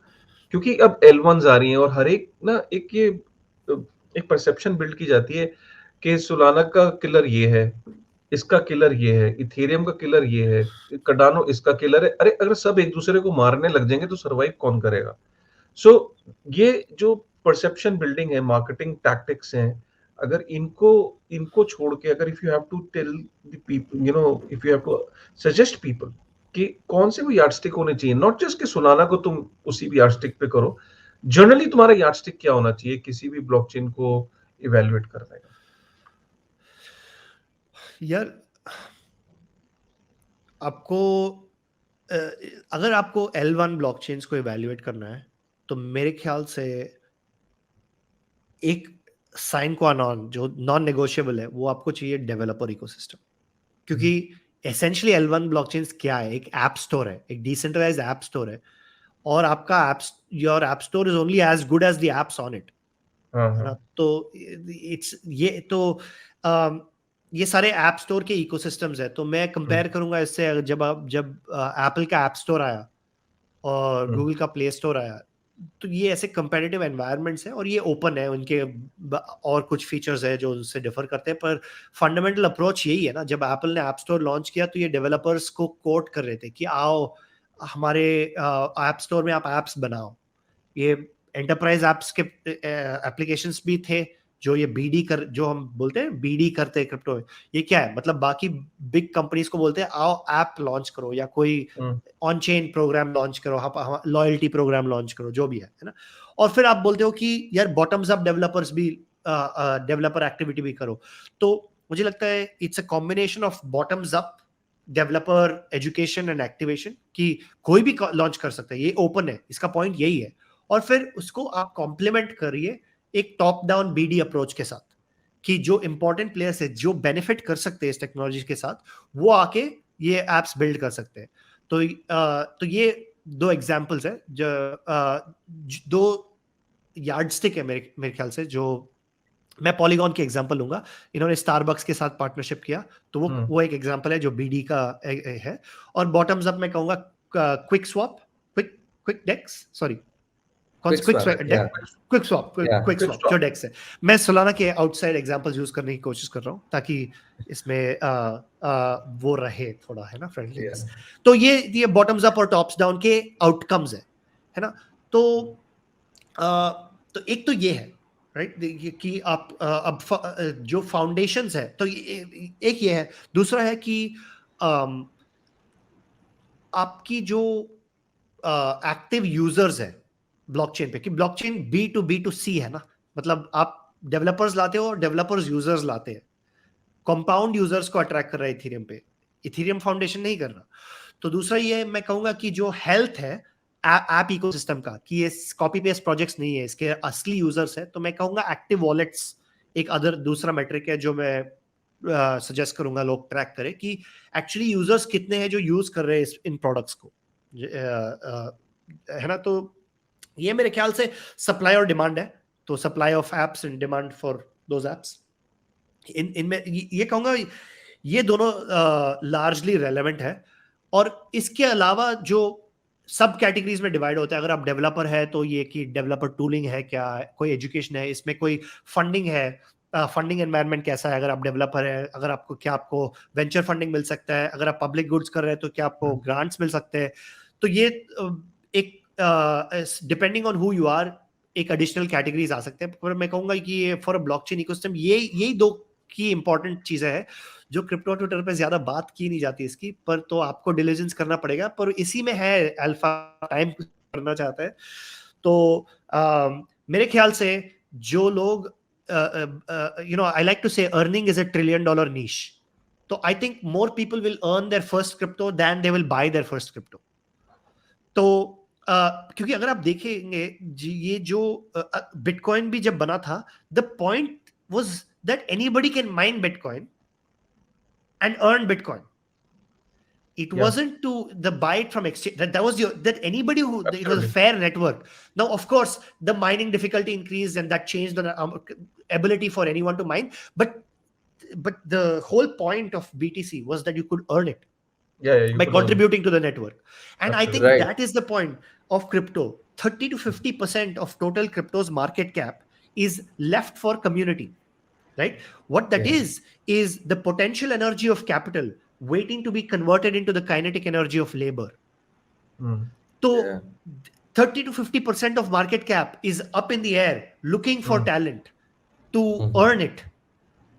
क्योंकि अब L1s आ रही हैं और हर एक ना एक परसेप्शन बिल्ड की जाती है कि सोलाना का किलर ये है, इसका किलर ये है, इथेरियम का किलर ये है, कार्डानो इसका किलर है. अरे अगर सब एक दूसरे को मारने लग जाएंगे तो सरवाइव कौन करेगा? सो ये जो परसेप्शन बिल्डिंग है, मार्केटिंग टैक्टिक्स हैं, अगर इनको छोड़ के अगर if you have to tell the people, you know, if you have to suggest people कि कौन से वो यार्डस्टिक होने चाहिए, नॉट जस्ट कि सोलाना को तुम उसी भी यार्डस्टिक पे करो, जनरली तुम्हारा यार्डस्टिक क्या होना चाहिए किसी भी ब्लॉकचेन को इवैल्यूएट करने का? यार आपको अगर आपको L1 ब्लॉकचेन्स को इवैल्यूएट करना है तो मेरे ख्याल से एक साइन क्वा नॉन जो नॉन नेगोशिएबल है वो आपको चाहिए डेवलपर इकोसिस्टम. क्योंकि एसेंशियली L1 ब्लॉकचेन्स क्या है? एक ऐप स्टोर है, एक डिसेंट्रलाइज्ड ऐप स्टोर है, और आपका your app store is only as good as the apps on it. तो इट्स ये सारे ऐप स्टोर के इकोसिस्टम्स है. तो मैं कंपेयर करूंगा इससे, जब एप्पल का ऐप स्टोर आया और गूगल का प्ले स्टोर आया, तो ये ऐसे कंपेटिटिव एनवायरनमेंट्स हैं और ये ओपन है, उनके और कुछ फीचर्स है जो उनसे डिफर करते हैं, पर फंडामेंटल अप्रोच यही है ना. जब एप्पल ने ऐप स्टोर लॉन्च किया तो ये डेवलपर्स को कोट कर रहे थे कि आओ हमारे ऐप स्टोर में आप ऐप्स बनाओ. ये एंटरप्राइज ऐप्स के एप्लीकेशंस भी थे जो ये जो हम बोलते हैं बीडी करते हैं क्रिप्टो में. ये क्या है? मतलब बाकी बिग कंपनीज को बोलते हैं आओ ऐप लॉन्च करो या कोई ऑन चेन प्रोग्राम लॉन्च करो, लॉयल्टी प्रोग्राम लॉन्च करो, जो भी है ना. और फिर आप बोलते हो कि यार बॉटम्स अप डेवलपर्स भी डेवलपर एक्टिविटी भी करो. तो मुझे लगता है it's a combination of bottoms up developer education and activation, कि कोई भी लॉन्च कर सकता है, ये ओपन है, इसका पॉइंट यही है. और फिर उसको आप कॉम्प्लीमेंट करिए एक टॉप डाउन बीडी अप्रोच के साथ, कि जो इंपॉर्टेंट प्लेयर्स है जो बेनिफिट कर सकते हैं इस टेक्नोलॉजी के साथ, वो आके ये एप्स बिल्ड कर सकते हैं. तो ये दो एग्जांपल्स है, जो दो यार्डस्टिक है मेरे ख्याल से. जो मैं पॉलीगॉन की एग्जांपल लूंगा, इन्होंने स्टारबक्स के साथ पार्टनरशिप किया, तो वो एक एग्जांपल है जो बीडी का है. और बॉटम्स अप मैं कहूंगा क्विक स्वैप जो डेक्स है. मैं सोलाना के आउटसाइड एग्जांपल्स यूज करने की कोशिश कर रहा हूं ताकि इसमें वो रहे थोड़ा, है ना, फ्रेंडलीनेस. तो ये बॉटम्स अप और टॉप्स डाउन के आउटकम्स है ना. तो एक तो ये है. राइट, कि आप जो फाउंडेशंस है, तो एक ये है। दूसरा है कि आपकी जो एक्टिव यूजर्स है ब्लॉकचेन पे, कि ब्लॉकचेन B2B2C है ना, मतलब आप डेवलपर्स लाते हो और डेवलपर्स यूजर्स लाते हैं, कंपाउंड यूजर्स को अट्रैक्ट कर रहा है इथेरियम पे, इथेरियम फाउंडेशन नहीं कर रहा। तो दूसरा ये मैं कहूंगा कि जो हेल्थ है ऐप इकोसिस्टम का, कि ये कॉपी पेस्ट प्रोजेक्ट्स नहीं है, इसके असली यूजर्स है, तो मैं कहूंगा एक्टिव वॉलेट्स एक अदर दूसरा मेट्रिक है जो मैं सजेस्ट करूंगा लोग ट्रैक करें, कि एक्चुअली यूजर्स कितने हैं जो यूज कर रहे हैं इन प्रोडक्ट्स को, है ना। तो ये मेरे ख्याल से सप्लाई और डिमांड है, तो supply of apps and demand for those apps, इनमें ये कहूंगा ये दोनों लार्जली रेलेवेंट है। और इसके अलावा जो सब कैटेगरीज में डिवाइड होता है, अगर आप डेवलपर है तो ये कि डेवलपर टूलिंग है क्या, कोई एजुकेशन है, इसमें कोई फंडिंग है, फंडिंग एनवायरनमेंट कैसा है, अगर आप डेवलपर है, अगर आपको क्या आपको वेंचर फंडिंग मिल सकता है, अगर आप पब्लिक गुड्स कर रहे हैं तो क्या आपको ग्रांट्स मिल सकते हैं। तो ये एक depending on who you are एक एडिशनल कैटेगरीज आ सकते हैं। पर मैं कहूंगा कि ये फॉर अ ब्लॉकचेन इकोसिस्टम यही दो की इंपॉर्टेंट चीजें हैं जो क्रिप्टो ट्विटर पे ज्यादा बात की नहीं जाती इसकी, पर तो आपको डिलिजेंस करना पड़ेगा, पर इसी में है अल्फा टाइम करना चाहता है। तो मेरे ख्याल से जो लोग I like to say earning is $1 trillion niche, तो I think more people will earn their first crypto than they will buy their first crypto. तो क्योंकि अगर आप देखेंगे ये जो बिटकॉइन भी जब बना था, the point was that anybody can mine Bitcoin and earn Bitcoin. It wasn't to the buy it from exchange. That was that anybody who it was a fair network. Now, of course, the mining difficulty increased and that changed the ability for anyone to mine. But the whole point of BTC was that you could earn it by contributing to the network. And I think that is the point of crypto. 30 to 50% of total crypto's market cap is left for community. Right? What that is the potential energy of capital waiting to be converted into the kinetic energy of labor. So 30 to 50% of market cap is up in the air looking for talent to earn it.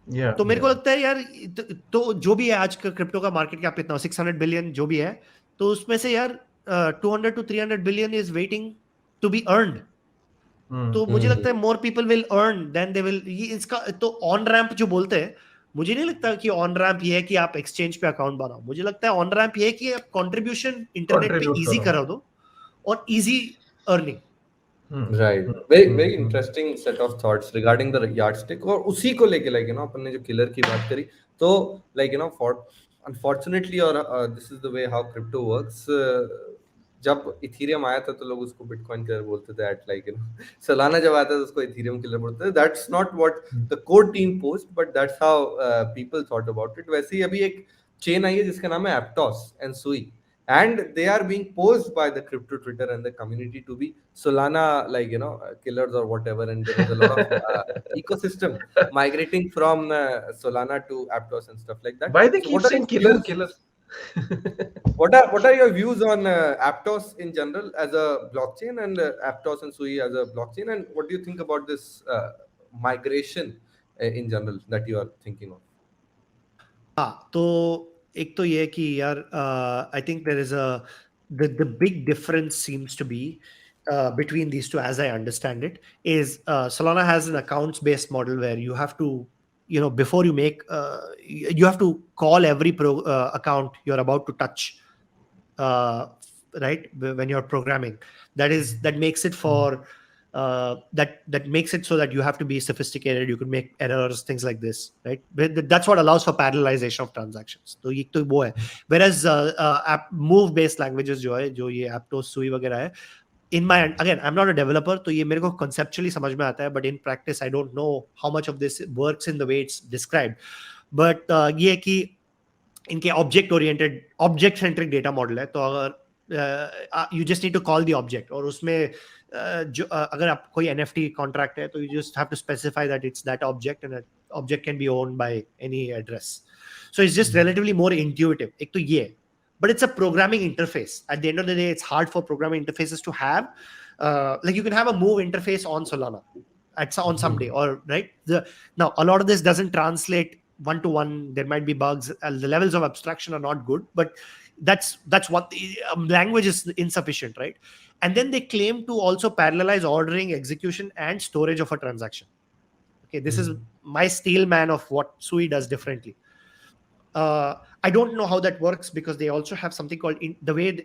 तो मेरे को लगता है यार, तो जो भी है आज का क्रिप्टो का मार्केट कैप इतना 600 बिलियन जो भी है, तो उसमें से यार 200 to 300 billion is waiting to be earned. तो मुझे लगता है more people will earn than they will. इसका तो ऑन रैंप जो बोलते हैं, मुझे नहीं लगता कि ऑन रैंप ये है कि आप एक्सचेंज पे अकाउंट बनाओ। मुझे लगता है ऑन रैंप ये है कि आप कंट्रीब्यूशन इंटरनेट पे इजी करा दो और easy earning. Right, very interesting set of thoughts regarding the yardstick. और उसी को लेके लाइक यू नो अपन ने जो किलर की बात करी, तो लाइक यू नो अनफॉर्चुनेटली और this is the way how crypto works, जब इथेरियम आया था तो लोग उसको बिटकॉइन किलर बोलते थे, at like you know Solana जब आया था तो उसको इथेरियम किलर बोलते थे। That's not what the core team post, but that's how people thought about it. वैसे ही अभी एक चेन आई है जिसका नाम है एप्टोस एंड सुई, and they are being posed by the crypto Twitter and the community to be Solana, like you know, killers or whatever. And there was a lot of ecosystem migrating from Solana to Aptos and stuff like that. Why they keep saying killers? What are your views on Aptos in general as a blockchain, and Aptos and Sui as a blockchain, and what do you think about this migration in general that you are thinking of? हाँ, तो एक तो ये कि यार I think there is the big difference seems to be between these two, as I understand it, is Solana has an accounts based model where you have to, you know, before you make you have to call every account you're about to touch, right, when you're programming. That makes it for that makes it so that you have to be sophisticated, you could make errors, things like this, right? That's what allows for parallelization of transactions. तो ये तो वो है, whereas move based languages जो है, जो ये Aptos, Sui वगैरह है, in my again I'm not a developer, तो ये मेरे को conceptually समझ में आता है, but in practice I don't know how much of this works in the way it's described. But ये कि इनके object centric data model है, तो अगर you just need to call the object, और उसमें जो अगर आप कोई NFT contract है, तो you just have to specify that it's that object, and that object can be owned by any address. So it's just relatively more intuitive. एक तो ये, but it's a programming interface. At the end of the day, it's hard for programming interfaces to have. Like you can have a move interface on Solana, on some day, or right. Now a lot of this doesn't translate one to one. There might be bugs. The levels of abstraction are not good, but that's what the language is insufficient, right? And then they claim to also parallelize ordering, execution, and storage of a transaction. Okay, this is my steel man of what Sui does differently. I don't know how that works, because they also have something called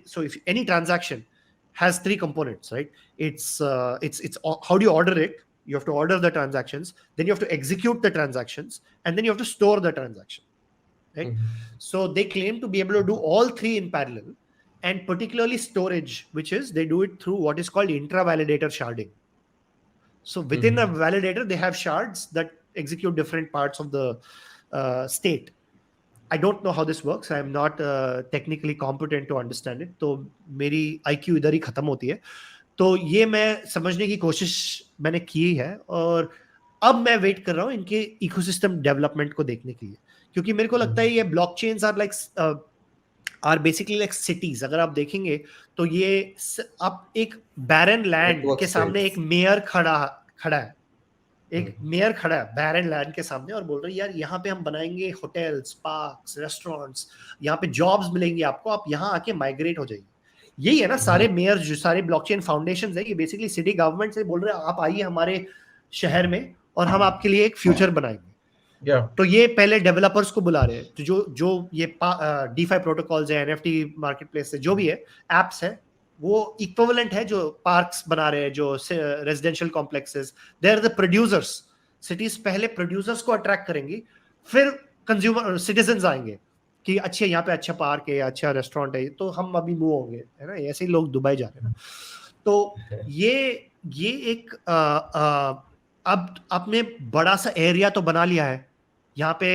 so if any transaction has three components, right? It's how do you order it? You have to order the transactions, then you have to execute the transactions, and then you have to store the transaction, right? So they claim to be able to do all three in parallel, and particularly storage, which is they do it through what is called intra-validator sharding. So within a validator, they have shards that execute different parts of the state. I don't know how this works. I am not technically competent to understand it. तो मेरी IQ इधर ही खत्म होती है. तो ये मैं समझने की कोशिश मैंने की है, और अब मैं वेट कर रहा हूँ इनके इकोसिस्टम डेवलपमेंट को देखने के लिए, क्योंकि मेरे को लगता है ये blockchains are basically like cities. अगर आप देखेंगे तो ये आप एक बैरन लैंड के सामने एक मेयर खड़ा है, एक मेयर खड़ा है बैरन लैंड के सामने और बोल रहे हैं यार यहाँ पे हम बनाएंगे होटल्स, पार्क्स, रेस्टोरेंट्स, यहाँ पे जॉब्स मिलेंगी आपको, आप यहाँ आके माइग्रेट हो जाइए. यही है ना सारे मेयर, जो सारे ब्लॉकचेन फाउंडेशंस है, ये बेसिकली सिटी गवर्नमेंट से बोल रहे हैं आप आइए हमारे शहर में और हम आपके लिए एक फ्यूचर बनाएंगे. तो ये पहले डेवलपर्स को बुला रहे हैं. तो जो ये DeFi प्रोटोकॉल्स है, NFT मार्केटप्लेस है, जो भी है, एप्स है, वो इक्विवेलेंट है जो पार्क्स बना रहे हैं, जो residential complexes. They are the producers. Cities पहले प्रोड्यूसर्स को अट्रैक्ट करेंगी, फिर कंज्यूमर सिटीजन्स आएंगे कि अच्छे यहाँ पे अच्छा पार्क है, अच्छा रेस्टोरेंट है, तो हम अभी मूव होंगे, है ना. ऐसे ही लोग दुबई जा रहे हैं. तो ये एक अब आपने बड़ा सा एरिया तो बना लिया है, यहाँ पे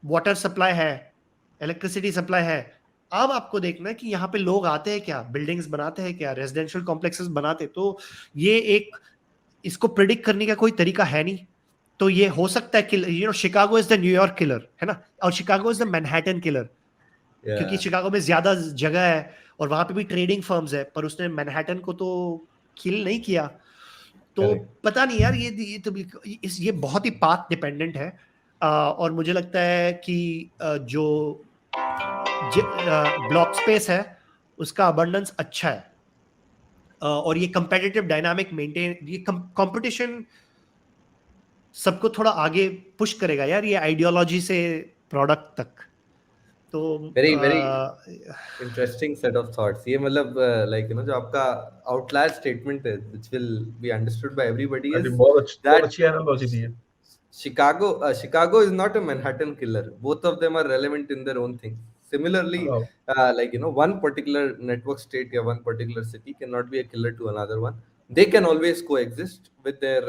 वाटर सप्लाई है, इलेक्ट्रिसिटी सप्लाई है. अब आपको देखना है कि यहाँ पे लोग आते हैं क्या, बिल्डिंग्स बनाते हैं क्या, रेजिडेंशियल कॉम्प्लेक्सेस बनाते. तो ये एक, इसको प्रिडिक्ट करने का कोई तरीका है नहीं. तो ये हो सकता है कि Chicago is the New York killer, है ना, और Chicago is the Manhattan killer, क्योंकि शिकागो में ज्यादा जगह है और वहां पे भी ट्रेडिंग फर्म्स है, पर उसने मैनहट्टन को तो किल नहीं किया. तो पता नहीं यार, ये बहुत ही पाथ डिपेंडेंट है. और मुझे लगता है कि जो ब्लॉक स्पेस है उसका अबंडेंस अच्छा है, और ये कंपेटिटिव डायनामिक मेंटेन, ये कंपटीशन सबको थोड़ा आगे पुश करेगा यार, ये आइडियोलॉजी से प्रोडक्ट तक. तो very interesting set of thoughts. ये मतलब like जो आपका outlier statement है, which will be understood by everybody, is बहुत अच्छी analogy दी है. Chicago is not a Manhattan killer. Both of them are relevant in their own thing. Similarly, one particular network state or one particular city cannot be a killer to another one. They can always coexist with their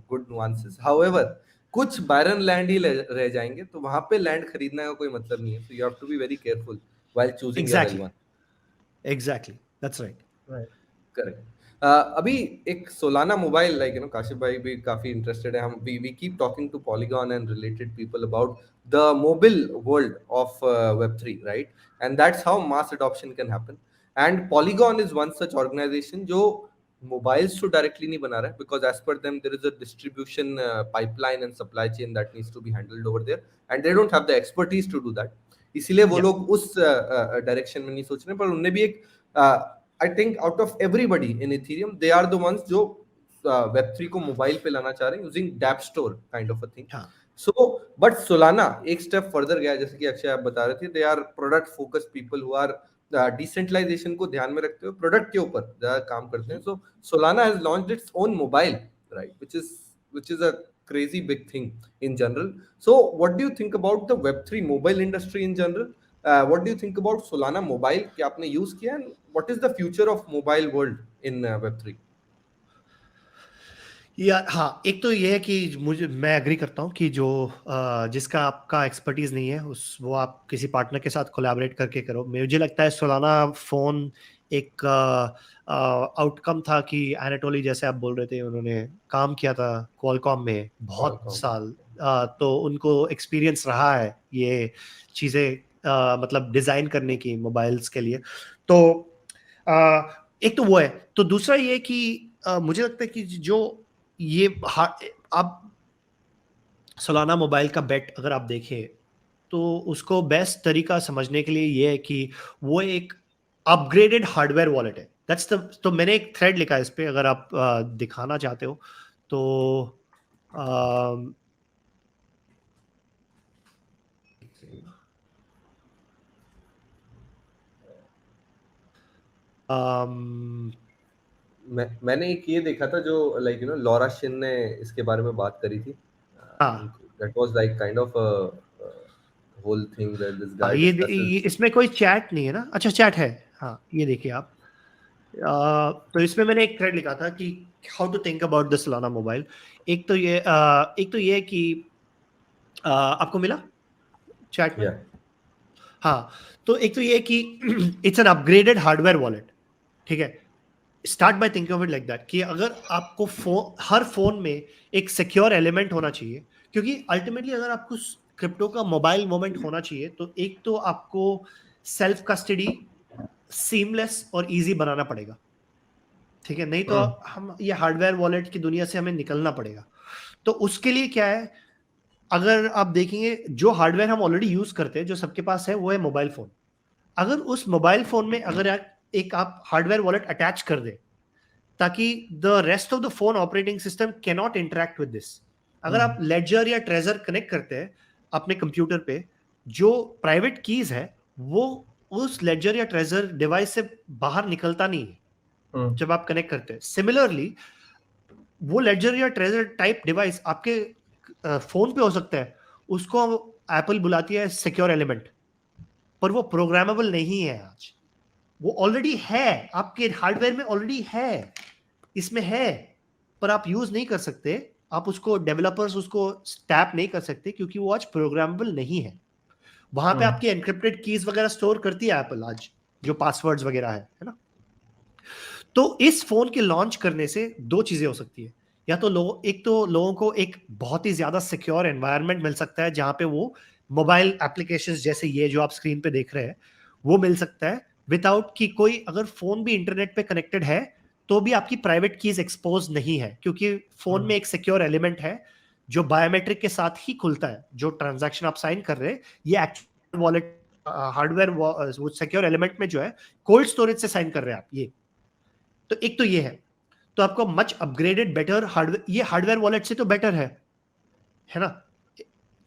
good nuances. However, कुछ barren land ही रह जाएंगे, तो वहां पे land खरीदने का कोई मतलब नहीं है. So you have to be very careful while choosing the right one. Exactly. That's right. Correct. अभी एक सोलाना मोबाइल, काशिफ भाई भी काफी इंटरेस्टेड है. हम we keep talking to Polygon and related people about the mobile world of Web3, right? And that's how mass adoption can happen. And Polygon is one such organization जो mobiles to directly नहीं बना रहा है, because as per them there is a distribution pipeline and supply chain that needs to be handled over there, and they don't have the expertise to do that. इसीलिए वो लोग उस direction में नहीं सोच रहे. पर उनने भी एक I think out of everybody in Ethereum, they are the ones जो Web3 को मोबाइल पे लाना चाह रहे हैं using Dapp Store kind of a thing. So, but Solana एक step further गया, जैसे कि अक्षय आप बता रहे थे. They are product focused people who are decentralization को ध्यान में रखते हुए प्रोडक्ट के ऊपर ज्यादा काम करते हैं. So Solana has launched its own mobile, right? Which is a crazy big thing in general. So what do you think about the Web3 mobile industry in general? What do you think about Solana mobile? क्या आपने use किया? And what is the future of mobile world in Web3? यार हाँ, एक तो ये है कि मैं एग्री करता हूँ कि जो जिसका आपका एक्सपर्टीज नहीं है वो आप किसी पार्टनर के साथ कोलैबोरेट करके करो. मुझे लगता है सोलाना फोन एक आउटकम था कि एनाटोली, जैसे आप बोल रहे थे, उन्होंने काम किया था क्वालकॉम में बहुत साल, तो उनको एक्सपीरियंस रहा है ये चीज़ें मतलब डिज़ाइन करने की मोबाइल्स के लिए. तो एक तो वो है. तो दूसरा ये कि मुझे लगता है कि जो ये आप सोलाना मोबाइल का बेट अगर आप देखें तो उसको बेस्ट तरीका समझने के लिए ये है कि वो एक अपग्रेडेड हार्डवेयर वॉलेट है। दैट्स द तो मैंने एक थ्रेड लिखा है इस पे, अगर आप दिखाना चाहते हो तो मैंने एक ये देखा था जो लाइक लॉरा शिन ने इसके बारे में बात करी थी। That was like kind of whole thing where this guy ये इसमें कोई चैट नहीं है ना? अच्छा चैट है, हाँ ये देखिए आप। तो इसमें मैंने एक थ्रेड लिखा था कि how to think about the Solana mobile. एक तो ये है कि आपको मिला चैट में? हाँ, तो एक तो ये है कि it's an upgraded hardware wallet, ठीक है। Start by thinking of it like that कि अगर आपको हर फोन में एक सिक्योर एलिमेंट होना चाहिए, क्योंकि अल्टीमेटली अगर आपको क्रिप्टो का मोबाइल मोमेंट होना चाहिए तो एक तो आपको सेल्फ कस्टडी सीमलेस और इजी बनाना पड़ेगा, ठीक है। नहीं तो हम ये हार्डवेयर वॉलेट की दुनिया से हमें निकलना पड़ेगा। तो उसके लिए क्या है, अगर आप देखेंगे जो हार्डवेयर हम ऑलरेडी यूज करते हैं, जो सबके पास है, वो है मोबाइल फोन। अगर उस मोबाइल फोन में अगर आप हार्डवेयर वॉलेट अटैच कर दे ताकि the rest of the phone operating system can not interact with this. अगर आप लेडजर या ट्रेजर कनेक्ट करते हैं अपने कंप्यूटर पे, जो प्राइवेट कीज है वो उस लेडजर या ट्रेजर डिवाइस से बाहर निकलता नहीं है जब आप कनेक्ट करते हैं। सिमिलरली वो लेडजर या ट्रेजर टाइप डिवाइस आपके फोन पे हो सकता है, उसको एप्पल बुलाती है सिक्योर एलिमेंट, पर वो प्रोग्रामेबल नहीं है आज। वो ऑलरेडी है आपके हार्डवेयर में, ऑलरेडी है, इसमें है, पर आप यूज नहीं कर सकते। आप उसको डेवलपर्स उसको टैप नहीं कर सकते क्योंकि वो आज प्रोग्रामेबल नहीं है। वहां पे आपकी एनक्रिप्टेड कीज वगैरह स्टोर करती है एप्पल आज, जो पासवर्ड्स वगैरह है ना। तो इस फोन के लॉन्च करने से दो चीजें हो सकती है, या तो एक तो लोगों को एक बहुत ही ज्यादा सिक्योर एनवायरनमेंट मिल सकता है जहां पे वो मोबाइल एप्लीकेशंस जैसे ये जो आप स्क्रीन पे देख रहे हैं वो मिल सकता है विदाउट कि कोई, अगर फोन भी इंटरनेट पे कनेक्टेड है तो भी आपकी प्राइवेट कीज एक्सपोज नहीं है, क्योंकि फोन में एक सिक्योर एलिमेंट है जो बायोमेट्रिक के साथ ही खुलता है। जो ट्रांजैक्शन आप साइन कर रहे हैं ये एक्चुअल वॉलेट हार्डवेयर वो सिक्योर एलिमेंट में जो है कोल्ड स्टोरेज से साइन कर रहे हैं आप। ये तो एक तो ये है, तो आपको मच अपग्रेडेड बेटर हार्डवेयर, ये हार्डवेयर वॉलेट से तो बेटर है ना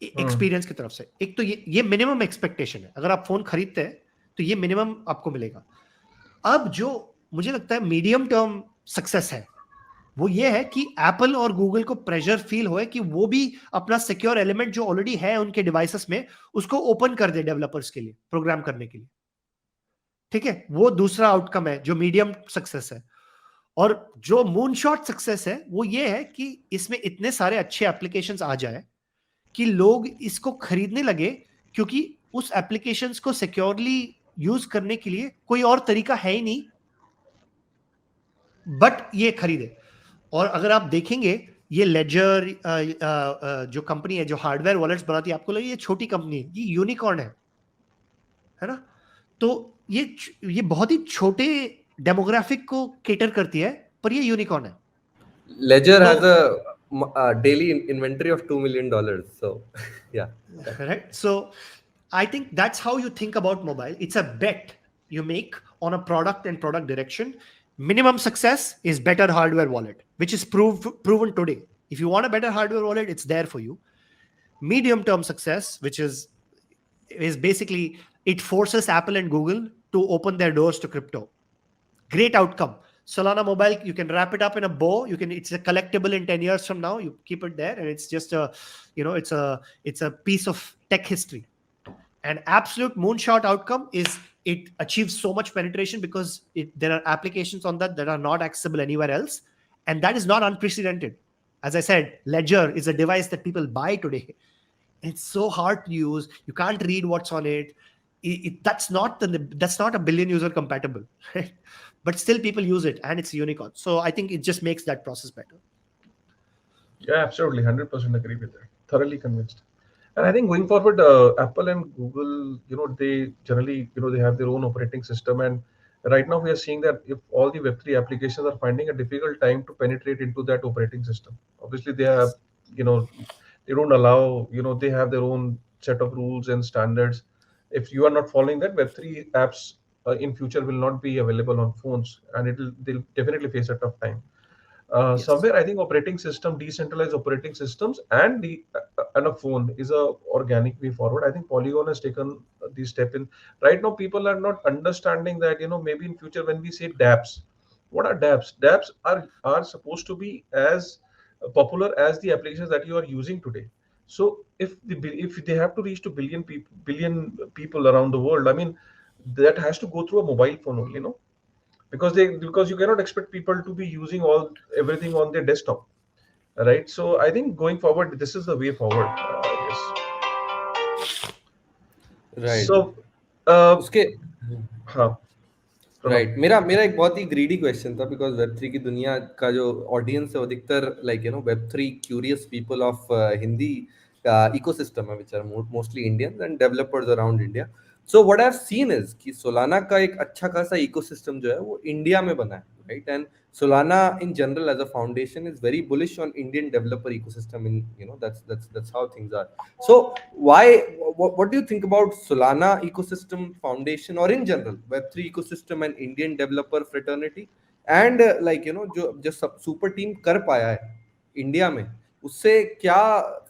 एक्सपीरियंस की तरफ से। एक तो ये मिनिमम एक्सपेक्टेशन है, अगर आप फोन खरीदते हैं तो ये मिनिमम आपको मिलेगा। अब जो मुझे लगता है मीडियम टर्म सक्सेस है वो ये है कि एप्पल और गूगल को प्रेशर फील होए कि वो भी अपना सिक्योर एलिमेंट जो ऑलरेडी है उनके डिवाइसेस में उसको ओपन कर दे डेवलपर्स के लिए प्रोग्राम करने के लिए, ठीक है। वो दूसरा आउटकम है जो मीडियम सक्सेस है। और जो मूनशॉट सक्सेस है वो ये है कि इसमें इतने सारे अच्छे एप्लीकेशंस आ जाए कि लोग इसको खरीदने लगे, क्योंकि उस एप्लीकेशंस को सिक्योरली यूज करने के लिए कोई और तरीका है ही नहीं बट ये खरीदे। और अगर आप देखेंगे ये लेजर जो कंपनी है जो हार्डवेयर वॉलेट्स बनाती है, आपको लगे ये छोटी कंपनी है, ये यूनिकॉर्न है ना। तो ये बहुत ही छोटे डेमोग्राफिक को केटर करती है, पर ये यूनिकॉर्न है। Ledger has a daily inventory of $2 million. So, yeah. Right. So, I think that's how you think about mobile. It's a bet you make on a product and product direction. Minimum success is better hardware wallet, which is proven today. If you want a better hardware wallet, it's there for you. Medium term success, which is basically it forces Apple and Google to open their doors to crypto. Great outcome. Solana Mobile, you can wrap it up in a bow. It's a collectible in 10 years from now. You keep it there, and it's just it's a piece of tech history. An absolute moonshot outcome is it achieves so much penetration because there are applications on that are not accessible anywhere else, and that is not unprecedented. As I said, Ledger is a device that people buy today. It's so hard to use. You can't read what's on it. That's not a billion user compatible, right? But still people use it, and it's a unicorn. So I think it just makes that process better. Yeah, absolutely, 100% agree with that. Thoroughly convinced. And I think going forward, Apple and Google, they generally, they have their own operating system, and Right now we are seeing that if all the Web3 applications are finding a difficult time to penetrate into that operating system. Obviously they have, you know, they don't allow, you know, they have their own set of rules and standards. If you are not following that, Web3 apps in future will not be available on phones, and they'll definitely face a tough time. Yes. Somewhere I think operating system, decentralized operating systems, and a phone is a organic way forward. I think Polygon has taken this step in. Right now people are not understanding that, you know, maybe in future when we say dApps, what are dApps? DApps are supposed to be as popular as the applications that you are using today. So if they have to reach to billion people around the world, I mean, that has to go through a mobile phone only, no? Because you cannot expect people to be using everything on their desktop, right? So I think going forward, this is the way forward, I guess. Right So उसके हाँ, Pranav. Right मेरा मेरा एक बहुत ही greedy question था because वेब3 की दुनिया का जो ऑडियंस है वो अधिकतर लाइक यू नो वेब3 curious people of Hindi ecosystem है which are mostly Indians and developers around India. So what I have seen is कि सोलाना का एक अच्छा खासा इकोसिस्टम जो है वो इंडिया में बना है, right? And Solana in general as a foundation is very bullish on Indian developer ecosystem. In that's how things are. So what do you think about Solana ecosystem foundation or in general Web3 ecosystem and Indian developer fraternity and like you know जो super team कर पाया है India में, उससे क्या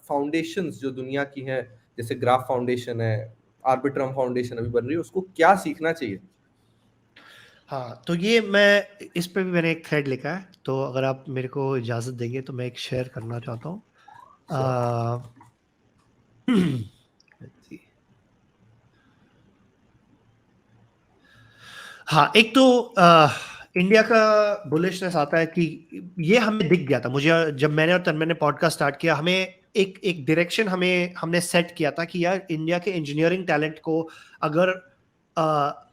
foundations जो दुनिया की हैं जैसे ग्राफ फाउंडेशन है, आर्बिट्रम फाउंडेशन अभी बन रही है, उसको क्या सीखना चाहिए? हाँ, तो ये मैं इस पे भी मैंने एक थ्रेड लिखा है, तो अगर आप मेरे को इजाजत देंगे तो मैं एक शेयर करना चाहता हूँ. हाँ, एक तो इंडिया का बुलिशनेस आता है कि ये हमें दिख गया था. मुझे जब मैंने और तन्मय ने पॉडकास्ट स्टार्ट किया, हमें एक डायरेक्शन हमने सेट किया था कि यार इंडिया के इंजीनियरिंग टैलेंट को अगर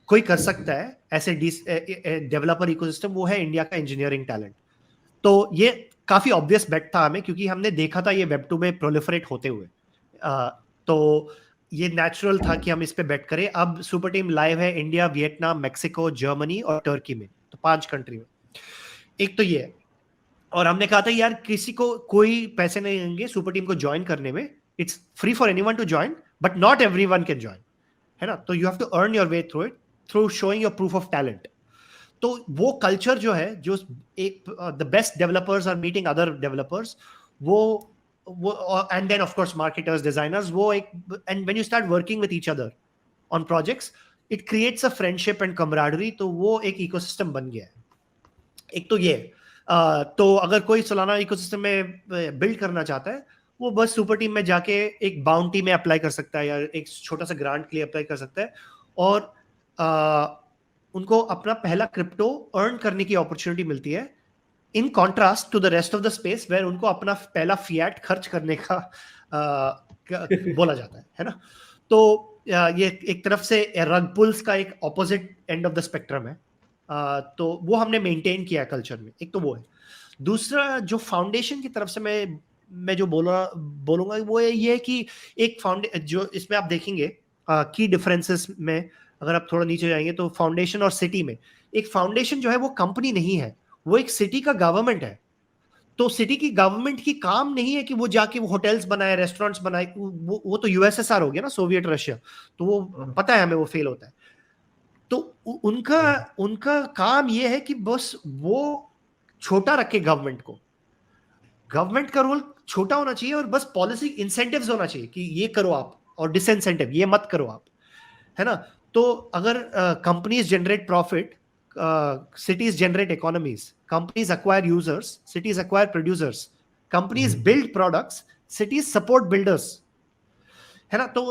कोई कर सकता है ऐसे डेवलपर इकोसिस्टम, वो है इंडिया का इंजीनियरिंग टैलेंट. तो ये काफी ऑब्वियस बेट था हमें, क्योंकि हमने देखा था ये वेब 2 में प्रोलिफरेट होते हुए. तो ये नेचुरल था कि हम इस पे बेट करें. अब सुपर टीम लाइव है इंडिया, वियतनाम, मेक्सिको, जर्मनी और टर्की में, तो 5 कंट्री में. एक तो ये, और हमने कहा था यार किसी को कोई पैसे नहीं देंगे सुपर टीम को ज्वाइन करने में. It's free for anyone to join, but not everyone can join, है ना? तो you have to earn your way through it, through showing your proof of talent. तो वो कल्चर जो है, जो एक the best developers are meeting other developers, वो and then of course marketers, designers, वो एक, and when you start working with each other on projects, it creates a friendship and camaraderie. तो वो एक इकोसिस्टम बन गया है. एक तो ये, तो अगर कोई सोलाना इकोसिस्टम में बिल्ड करना चाहता है, वो बस सुपर टीम में जाके एक बाउंटी में अप्लाई कर सकता है या एक छोटा सा ग्रांट के लिए अप्लाई कर सकता है, और उनको अपना पहला क्रिप्टो अर्न करने की अपॉर्चुनिटी मिलती है, in contrast to the rest of the space where उनको अपना पहला फिएट खर्च करने का बोला जाता है ना? तो ये एक तरफ से रग पुल्स का एक opposite end of the spectrum है. तो वो हमने मेंटेन किया कल्चर में. एक तो वो है. दूसरा, जो फाउंडेशन की तरफ से मैं जो बोलूंगा वो ये है कि एक जो इसमें आप देखेंगे की डिफरेंसेस में, अगर आप थोड़ा नीचे जाएंगे तो फाउंडेशन और सिटी में, एक फाउंडेशन जो है वो कंपनी नहीं है, वो एक सिटी का गवर्नमेंट है. तो सिटी की गवर्नमेंट की काम नहीं है कि वो जाके वो होटल्स बनाए, रेस्टोरेंट्स बनाए. वो तो यूएसएसआर हो गया ना, सोवियत रशिया, तो वो पता है हमें वो फेल होता है. तो उनका काम ये है कि बस वो छोटा रखे गवर्नमेंट को. गवर्नमेंट का रोल छोटा होना चाहिए और बस पॉलिसी इंसेंटिव्स होना चाहिए कि ये करो आप, और डिसइंसेंटिव ये मत करो आप, है ना? तो अगर companies generate profit, cities generate economies, companies acquire users, cities acquire producers, companies build products, cities support builders, है ना? तो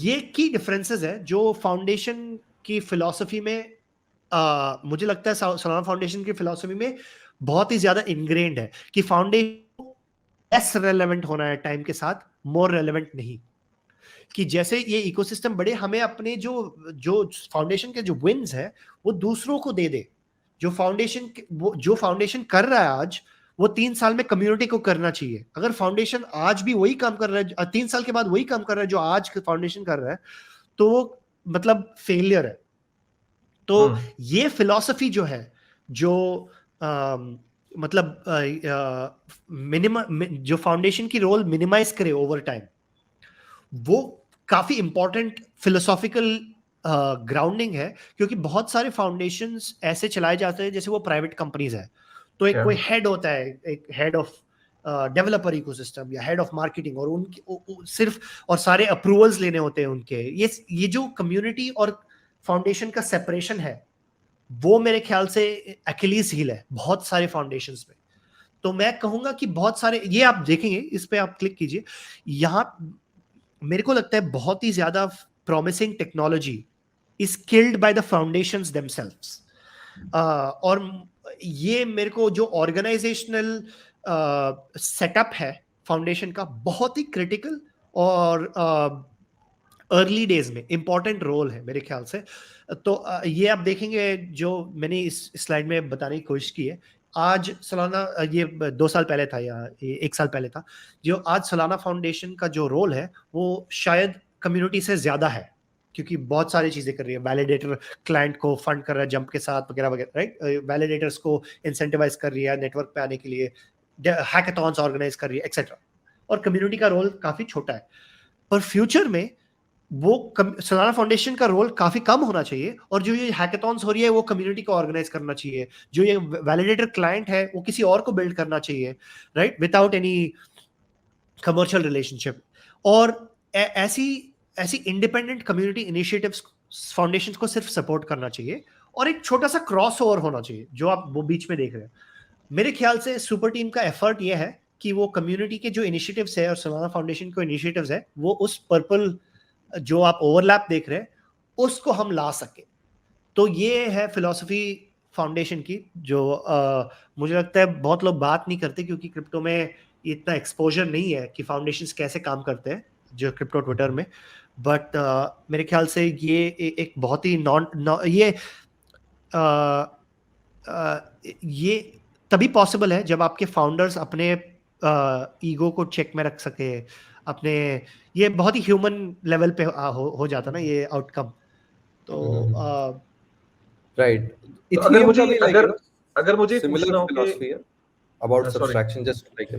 ये की डिफरेंसेस है जो फाउंडेशन की फिलॉसफी में मुझे लगता है सोलाना फाउंडेशन की फिलॉसफी में बहुत ही ज्यादा इनग्रेन्ड है कि फाउंडेशन लेस रेलेवेंट होना है टाइम के साथ, मोर रेलेवेंट नहीं. कि जैसे ये इकोसिस्टम बड़े, हमें अपने जो फाउंडेशन के जो विन्स है वो दूसरों को दे दे. जो फाउंडेशन कर रहा है आज, वो 3 साल में कम्युनिटी को करना चाहिए. अगर फाउंडेशन आज भी वही काम कर रहा है, 3 साल के बाद वही काम कर रहा है जो आज फाउंडेशन कर रहा है, तो वो मतलब फेलियर है. तो ये फिलॉसफी जो है, जो मतलब जो फाउंडेशन की रोल मिनिमाइज करे ओवर टाइम, वो काफी इंपॉर्टेंट फिलोसॉफिकल ग्राउंडिंग है, क्योंकि बहुत सारे फाउंडेशंस ऐसे चलाए जाते हैं जैसे वो प्राइवेट कंपनीज है। तो एक कोई हेड होता है, एक हेड ऑफ डेवलपर इकोसिस्टम या हेड ऑफ मार्केटिंग, और उनके सिर्फ और सारे अप्रूवल्स लेने होते हैं उनके। ये जो कम्युनिटी और फाउंडेशन का सेपरेशन है, वो मेरे ख्याल से अकेलीज हील है बहुत सारे फाउंडेशंस में। तो मैं कहूंगा कि बहुत सारे, ये आप देखेंगे, इस पे आप क्लिक कीजिए, यहाँ मेरे को लगता है बहुत ही ज्यादा promising technology is killed by the foundations themselves. और ये मेरे को जो ऑर्गेनाइजेशनल सेटअप है फाउंडेशन का, बहुत ही क्रिटिकल और अर्ली डेज में इंपॉर्टेंट रोल है मेरे ख्याल से। तो ये आप देखेंगे, जो मैंने इस स्लाइड में बताने की कोशिश की है, आज सालाना, ये 2 साल पहले था या 1 साल पहले था, जो आज सालाना फाउंडेशन का जो रोल है वो शायद कम्युनिटी से ज्यादा है, क्योंकि बहुत सारी चीजें कर रही है। वैलिडेटर क्लाइंट को फंड कर रहा है जंप के साथ वगैरह वगैरह, राइट। वैलिडेटर्स को इंसेंटिवाइज कर रही है नेटवर्क पे आने के लिए, हैकाथॉन्स ऑर्गेनाइज कर रही है, एक्सेट्रा। और कम्युनिटी का रोल काफी छोटा है। पर फ्यूचर में वो सालाना फाउंडेशन का रोल काफी कम होना चाहिए, और जो ये हैकाथॉन्स हो रही है वो कम्युनिटी को ऑर्गेनाइज करना चाहिए। जो ये वैलिडेटर क्लाइंट है वो किसी और को बिल्ड करना चाहिए, right, without any commercial relationship. और ऐसी इंडिपेंडेंट कम्युनिटी इनिशिएटिव्स फाउंडेशंस को सिर्फ सपोर्ट करना चाहिए, और एक छोटा सा क्रॉस ओवर होना चाहिए जो आप वो बीच में देख रहे हैं। मेरे ख्याल से सुपर टीम का एफर्ट ये है कि वो कम्युनिटी के जो इनिशिएटिव्स है और सालाना फाउंडेशन के इनिशिएटिव्स है, वो उस पर्पल जो आप ओवरलैप देख रहे हैं उसको हम ला सके। तो ये है फिलॉसफी फाउंडेशन की, जो मुझे लगता है बहुत लोग बात नहीं करते, क्योंकि क्रिप्टो में इतना एक्सपोजर नहीं है कि फाउंडेशंस कैसे काम करते हैं जो क्रिप्टो ट्विटर में। बट मेरे ख्याल से ये एक बहुत ही ये तभी पॉसिबल है जब आपके फाउंडर्स अपने ईगो को चेक में रख सके, अपने, ये बहुत ही ह्यूमन लेवल पे हो जाता ना ये आउटकम। तो राइट, तो अगर मुझे पूछना हो कि about subtraction, just like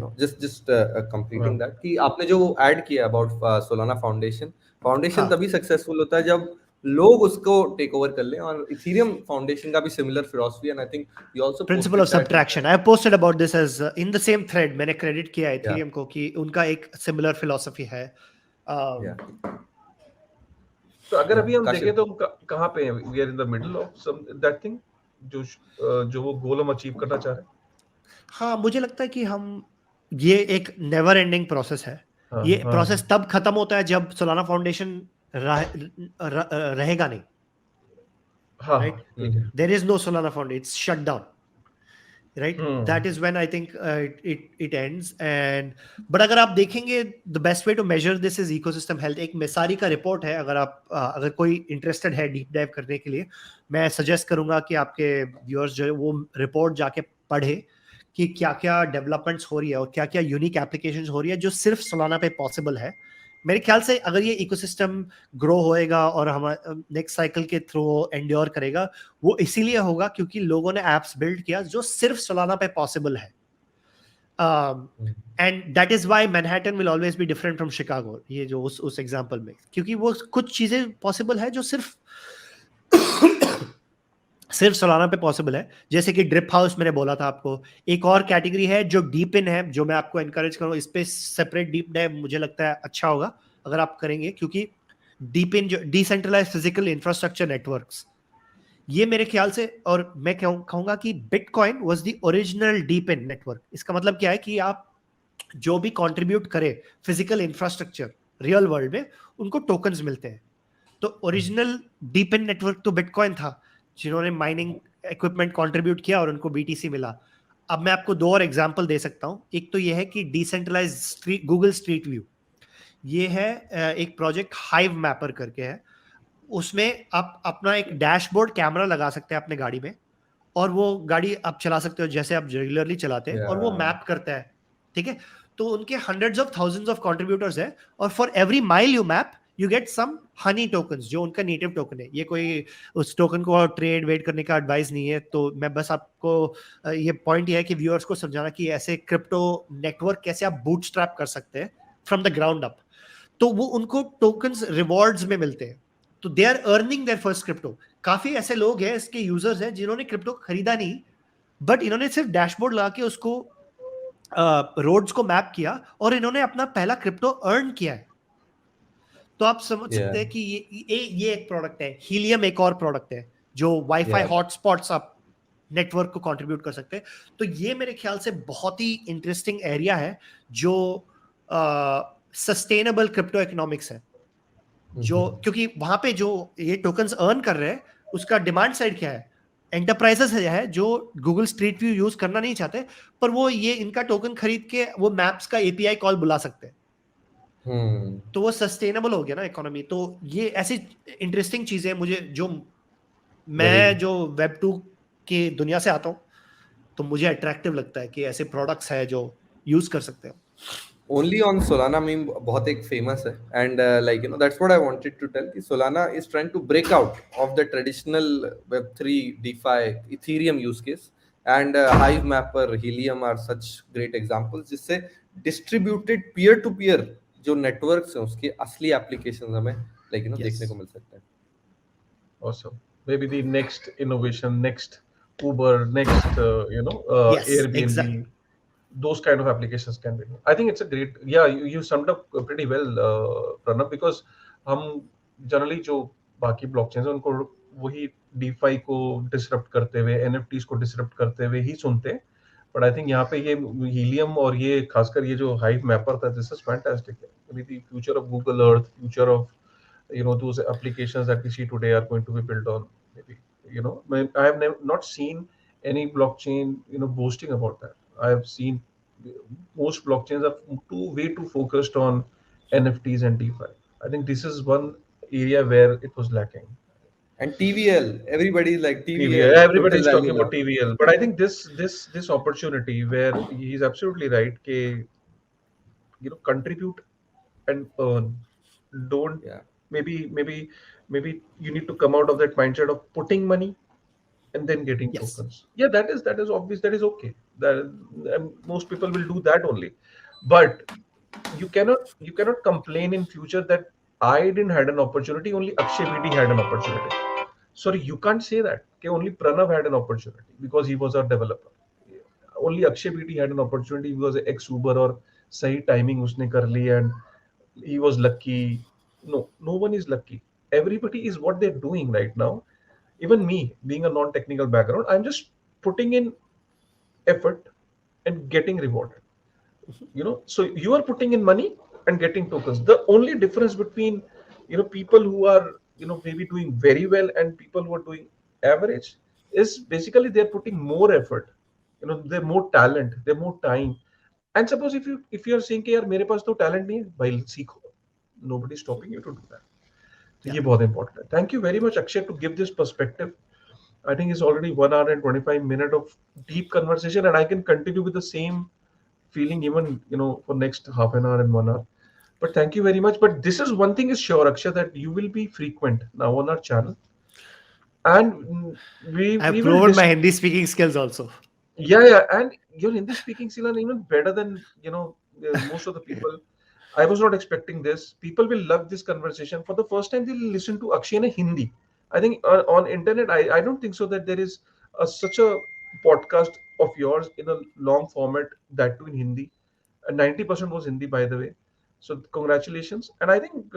just completing that, कि आपने जो ऐड किया अबाउट सोलाना फाउंडेशन तभी सक्सेसफुल होता है जब लोग उसको टेक ओवर कर लें। और इथेरियम फाउंडेशन का भी similar philosophy, and I think you also principle of subtraction, I have posted about this as in the same thread. मैंने क्रेडिट किया इथेरियम को कि उनका एक सिमिलर फिलॉसफी है। तो अगर अभी हम देखें तो हम कहां पे हैं? We are in the middle of some that thing जो वो गोल हम अचीव करना चाह रहे हैं। हाँ, मुझे लगता है कि ये एक नेवर एंडिंग प्रोसेस है। ये प्रोसेस तब खत्म होता है जब सोलाना फाउंडेशन रहेगा नहीं, right. There is no Solana foundation, it's shut down, right. That is when I think it ends. And but अगर आप देखेंगे, the best way to measure this is ecosystem health. एक मेसारी का report है, अगर कोई इंटरेस्टेड है deep dive करने के लिए, मैं सजेस्ट करूंगा कि आपके व्यूअर्स जो है वो रिपोर्ट जाके पढ़े कि क्या क्या डेवलपमेंट्स हो रही है और क्या क्या यूनिक एप्लीकेशंस हो रही है जो सिर्फ सोलाना पे पॉसिबल है। मेरे ख्याल से अगर ये इकोसिस्टम ग्रो होएगा और हम नेक्स्ट साइकिल के थ्रू एंड्योर करेगा, वो इसीलिए होगा क्योंकि लोगों ने एप्स बिल्ड किया जो सिर्फ सोलाना पे पॉसिबल है। And that is why Manhattan will always be different from Chicago, ये जो उस एग्जांपल में, क्योंकि वो कुछ चीजें पॉसिबल है जो सिर्फ सोलाना पे पॉसिबल है। जैसे कि ड्रिप हाउस मैंने बोला था आपको। एक और कैटेगरी है जो डीप इन है, जो मैं आपको एनकरेज करूँ, इस पे सेपरेट डीप डाइव मुझे लगता है अच्छा होगा अगर आप करेंगे, क्योंकि डीप इन जो डिसेंट्रलाइज्ड फिजिकल इंफ्रास्ट्रक्चर नेटवर्क्स, ये मेरे ख्याल से, और मैं कहूंगा कि bitcoin was the original deep in network. इसका मतलब क्या है कि आप जो भी कंट्रीब्यूट करे फिजिकल इंफ्रास्ट्रक्चर रियल वर्ल्ड में, उनको टोकन्स मिलते हैं। तो ओरिजिनल डीप इन नेटवर्क तो बिटकॉइन था, जिन्होंने माइनिंग इक्विपमेंट कंट्रीब्यूट किया और उनको बीटीसी मिला। अब मैं आपको 2 और एग्जांपल दे सकता हूं। एक तो ये है कि डिसेंट्रलाइज्ड गूगल स्ट्रीट व्यू, ये है एक प्रोजेक्ट हाइव मैपर करके है। उसमें आप अपना एक डैशबोर्ड कैमरा लगा सकते हैं अपने गाड़ी में, और वो गाड़ी आप चला सकते हो जैसे आप रेगुलरली चलाते हैं, और वो मैप करता है, ठीक है। तो उनके hundreds of thousands of contributors है, और for every mile you map you get some honey tokens जो उनका नेटिव टोकन है, ये कोई उस टोकन को ट्रेड वेट करने का एडवाइस नहीं है, तो मैं बस आपको ये पॉइंट ये है कि व्यूअर्स को समझाना कि ऐसे क्रिप्टो नेटवर्क कैसे आप बूटस्ट्रैप कर सकते हैं फ्रॉम द ग्राउंड अप। तो वो उनको टोकन्स रिवॉर्ड्स में मिलते हैं, तो they are earning their first crypto. काफी ऐसे लोग हैं, इसके यूजर्स हैं जिन्होंने क्रिप्टो खरीदा नहीं, बट इन्होंने सिर्फ डैशबोर्ड लगा के उसको रोड्स को मैप किया और इन्होंने अपना पहला क्रिप्टो अर्न किया है। तो आप समझ सकते हैं कि ये एक प्रोडक्ट है। हीलियम एक और प्रोडक्ट है जो वाईफाई हॉटस्पॉट्स आप नेटवर्क को कंट्रीब्यूट कर सकते हैं। तो ये मेरे ख्याल से बहुत ही इंटरेस्टिंग एरिया है जो सस्टेनेबल क्रिप्टो इकोनॉमिक्स है, जो क्योंकि वहां पे जो ये टोकन्स अर्न कर रहे हैं उसका डिमांड साइड क्या है, एंटरप्राइजेस है जो गूगल स्ट्रीट व्यू यूज करना नहीं चाहते, पर वो ये इनका टोकन खरीद के वो मैप्स का एपीआई कॉल बुला सकते हैं। तो वो सस्टेनेबल हो गया ना इकोनॉमी। तो ये ऐसी इंटरेस्टिंग चीजें मुझे, जो मैं जो वेब 2 की दुनिया से आता हूँ, तो मुझे अट्रैक्टिव लगता है कि ऐसे प्रोडक्ट्स है जो यूज कर सकते हैं। Only on Solana meme बहुत एक famous है, and like you know that's what I wanted to tell कि Solana is trying to break out of the traditional Web3 DeFi Ethereum use case, and Hive Mapper, Helium are such great examples जिससे distributed peer to peer जो networks हैं उसके असली applications हमें like you know देखने को मिल सकते हैं। Awesome. Maybe the next innovation, next Uber, next Airbnb. Exactly. Those kind of applications can be. I think it's a great, you summed up pretty well, Pranav, because हम generally जो बाकी blockchains हैं उनको वही DeFi को disrupt करते हुए, NFTs को disrupt करते हुए ही सुनते हैं, but I think यहाँ पे ये Helium और ये खासकर ये जो Hive Mapper था, this is fantastic. Maybe the future of Google Earth, future of those applications that we see today are going to be built on, maybe, I have not seen any blockchain boasting about that. I have seen most blockchains are way too focused on NFTs and DeFi. I think this is one area where it was lacking. And TVL, everybody is like TVL, everybody is talking about TVL, but I think this opportunity where he is absolutely right, contribute and earn. Don't maybe you need to come out of that mindset of putting money and then getting tokens. Yeah, that is obvious, that is okay, that most people will do that only, but you cannot complain in future that I didn't had an opportunity, only Akshay BD had an opportunity. Sorry, you can't say that only Pranav had an opportunity because he was a developer. Only Akshay BD had an opportunity because ex Uber or sahi timing usne kar li and he was lucky. No one is lucky. Everybody is what they're doing right now. Even me, being a non-technical background, I'm just putting in effort and getting rewarded. So you are putting in money and getting tokens. The only difference between people who are maybe doing very well and people who are doing average is basically they're putting more effort. They're more talent, they're more time. And suppose if you are saying कि यार मेरे पास तो talent नहीं है, भाई सीखो. Nobody's stopping you to do that. So ये बहुत important है. Thank you very much, Akshay, to give this perspective. I think it's already 1 hour and 25 minutes of deep conversation, and I can continue with the same feeling even for next half an hour and 1 hour. But thank you very much. But this is one thing is sure, Akshay, that you will be frequent now on our channel, and I've proven my Hindi speaking skills also. Yeah, and your Hindi speaking skills are even better than most of the people. I was not expecting this. People will love this conversation. For the first time, they'll listen to Akshay in Hindi. I think on internet, I don't think so that there is such a podcast of yours in a long format, that too in Hindi. And 90% was Hindi, by the way. So congratulations. And I think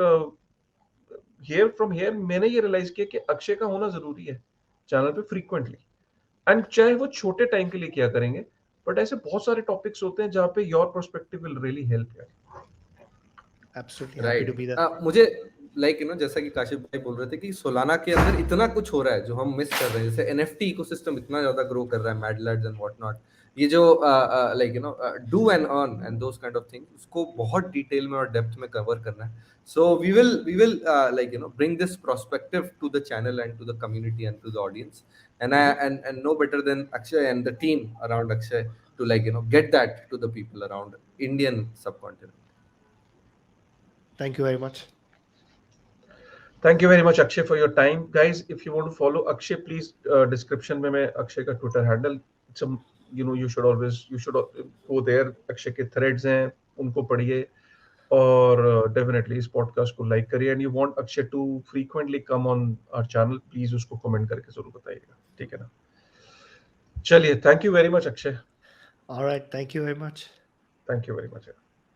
from here मैंने ये realize किया कि अक्षय का होना जरूरी है channel पे frequently. And चाहे वो छोटे टाइम के लिए क्या करेंगे, but ऐसे बहुत सारे टॉपिक्स होते हैं जहाँ पे your perspective will really help. Absolutely happy to be there. मुझे जैसा कि काशिफ भाई बोल रहे थे कि सोलाना के अंदर इतना कुछ हो रहा है जो हम मिस कर रहे हैं, जैसे NFT इकोसिस्टम इतना ज्यादा ग्रो कर रहा है, mad lads and what not, ये जो do and earn and those kind of thing, उसको बहुत डिटेल में और डेप्थ में कवर करना है. So we will bring this perspective to the channel and to the community and to the audience, and and no better than Akshay and the team around Akshay to get that to the people around Indian subcontinent. Thank you very much. Thank you very much, Akshay, for your time, guys. If you want to follow Akshay, please description में मैं अक्षय का Twitter handle, it's a, you should go there. Akshay के threads हैं, उनको पढ़िए और definitely इस podcast को like करिए. And you want Akshay to frequently come on our channel, please उसको comment करके जरूर बताइएगा, ठीक है ना? चलिए, thank you very much, Akshay. All right, thank you very much. Thank you very much.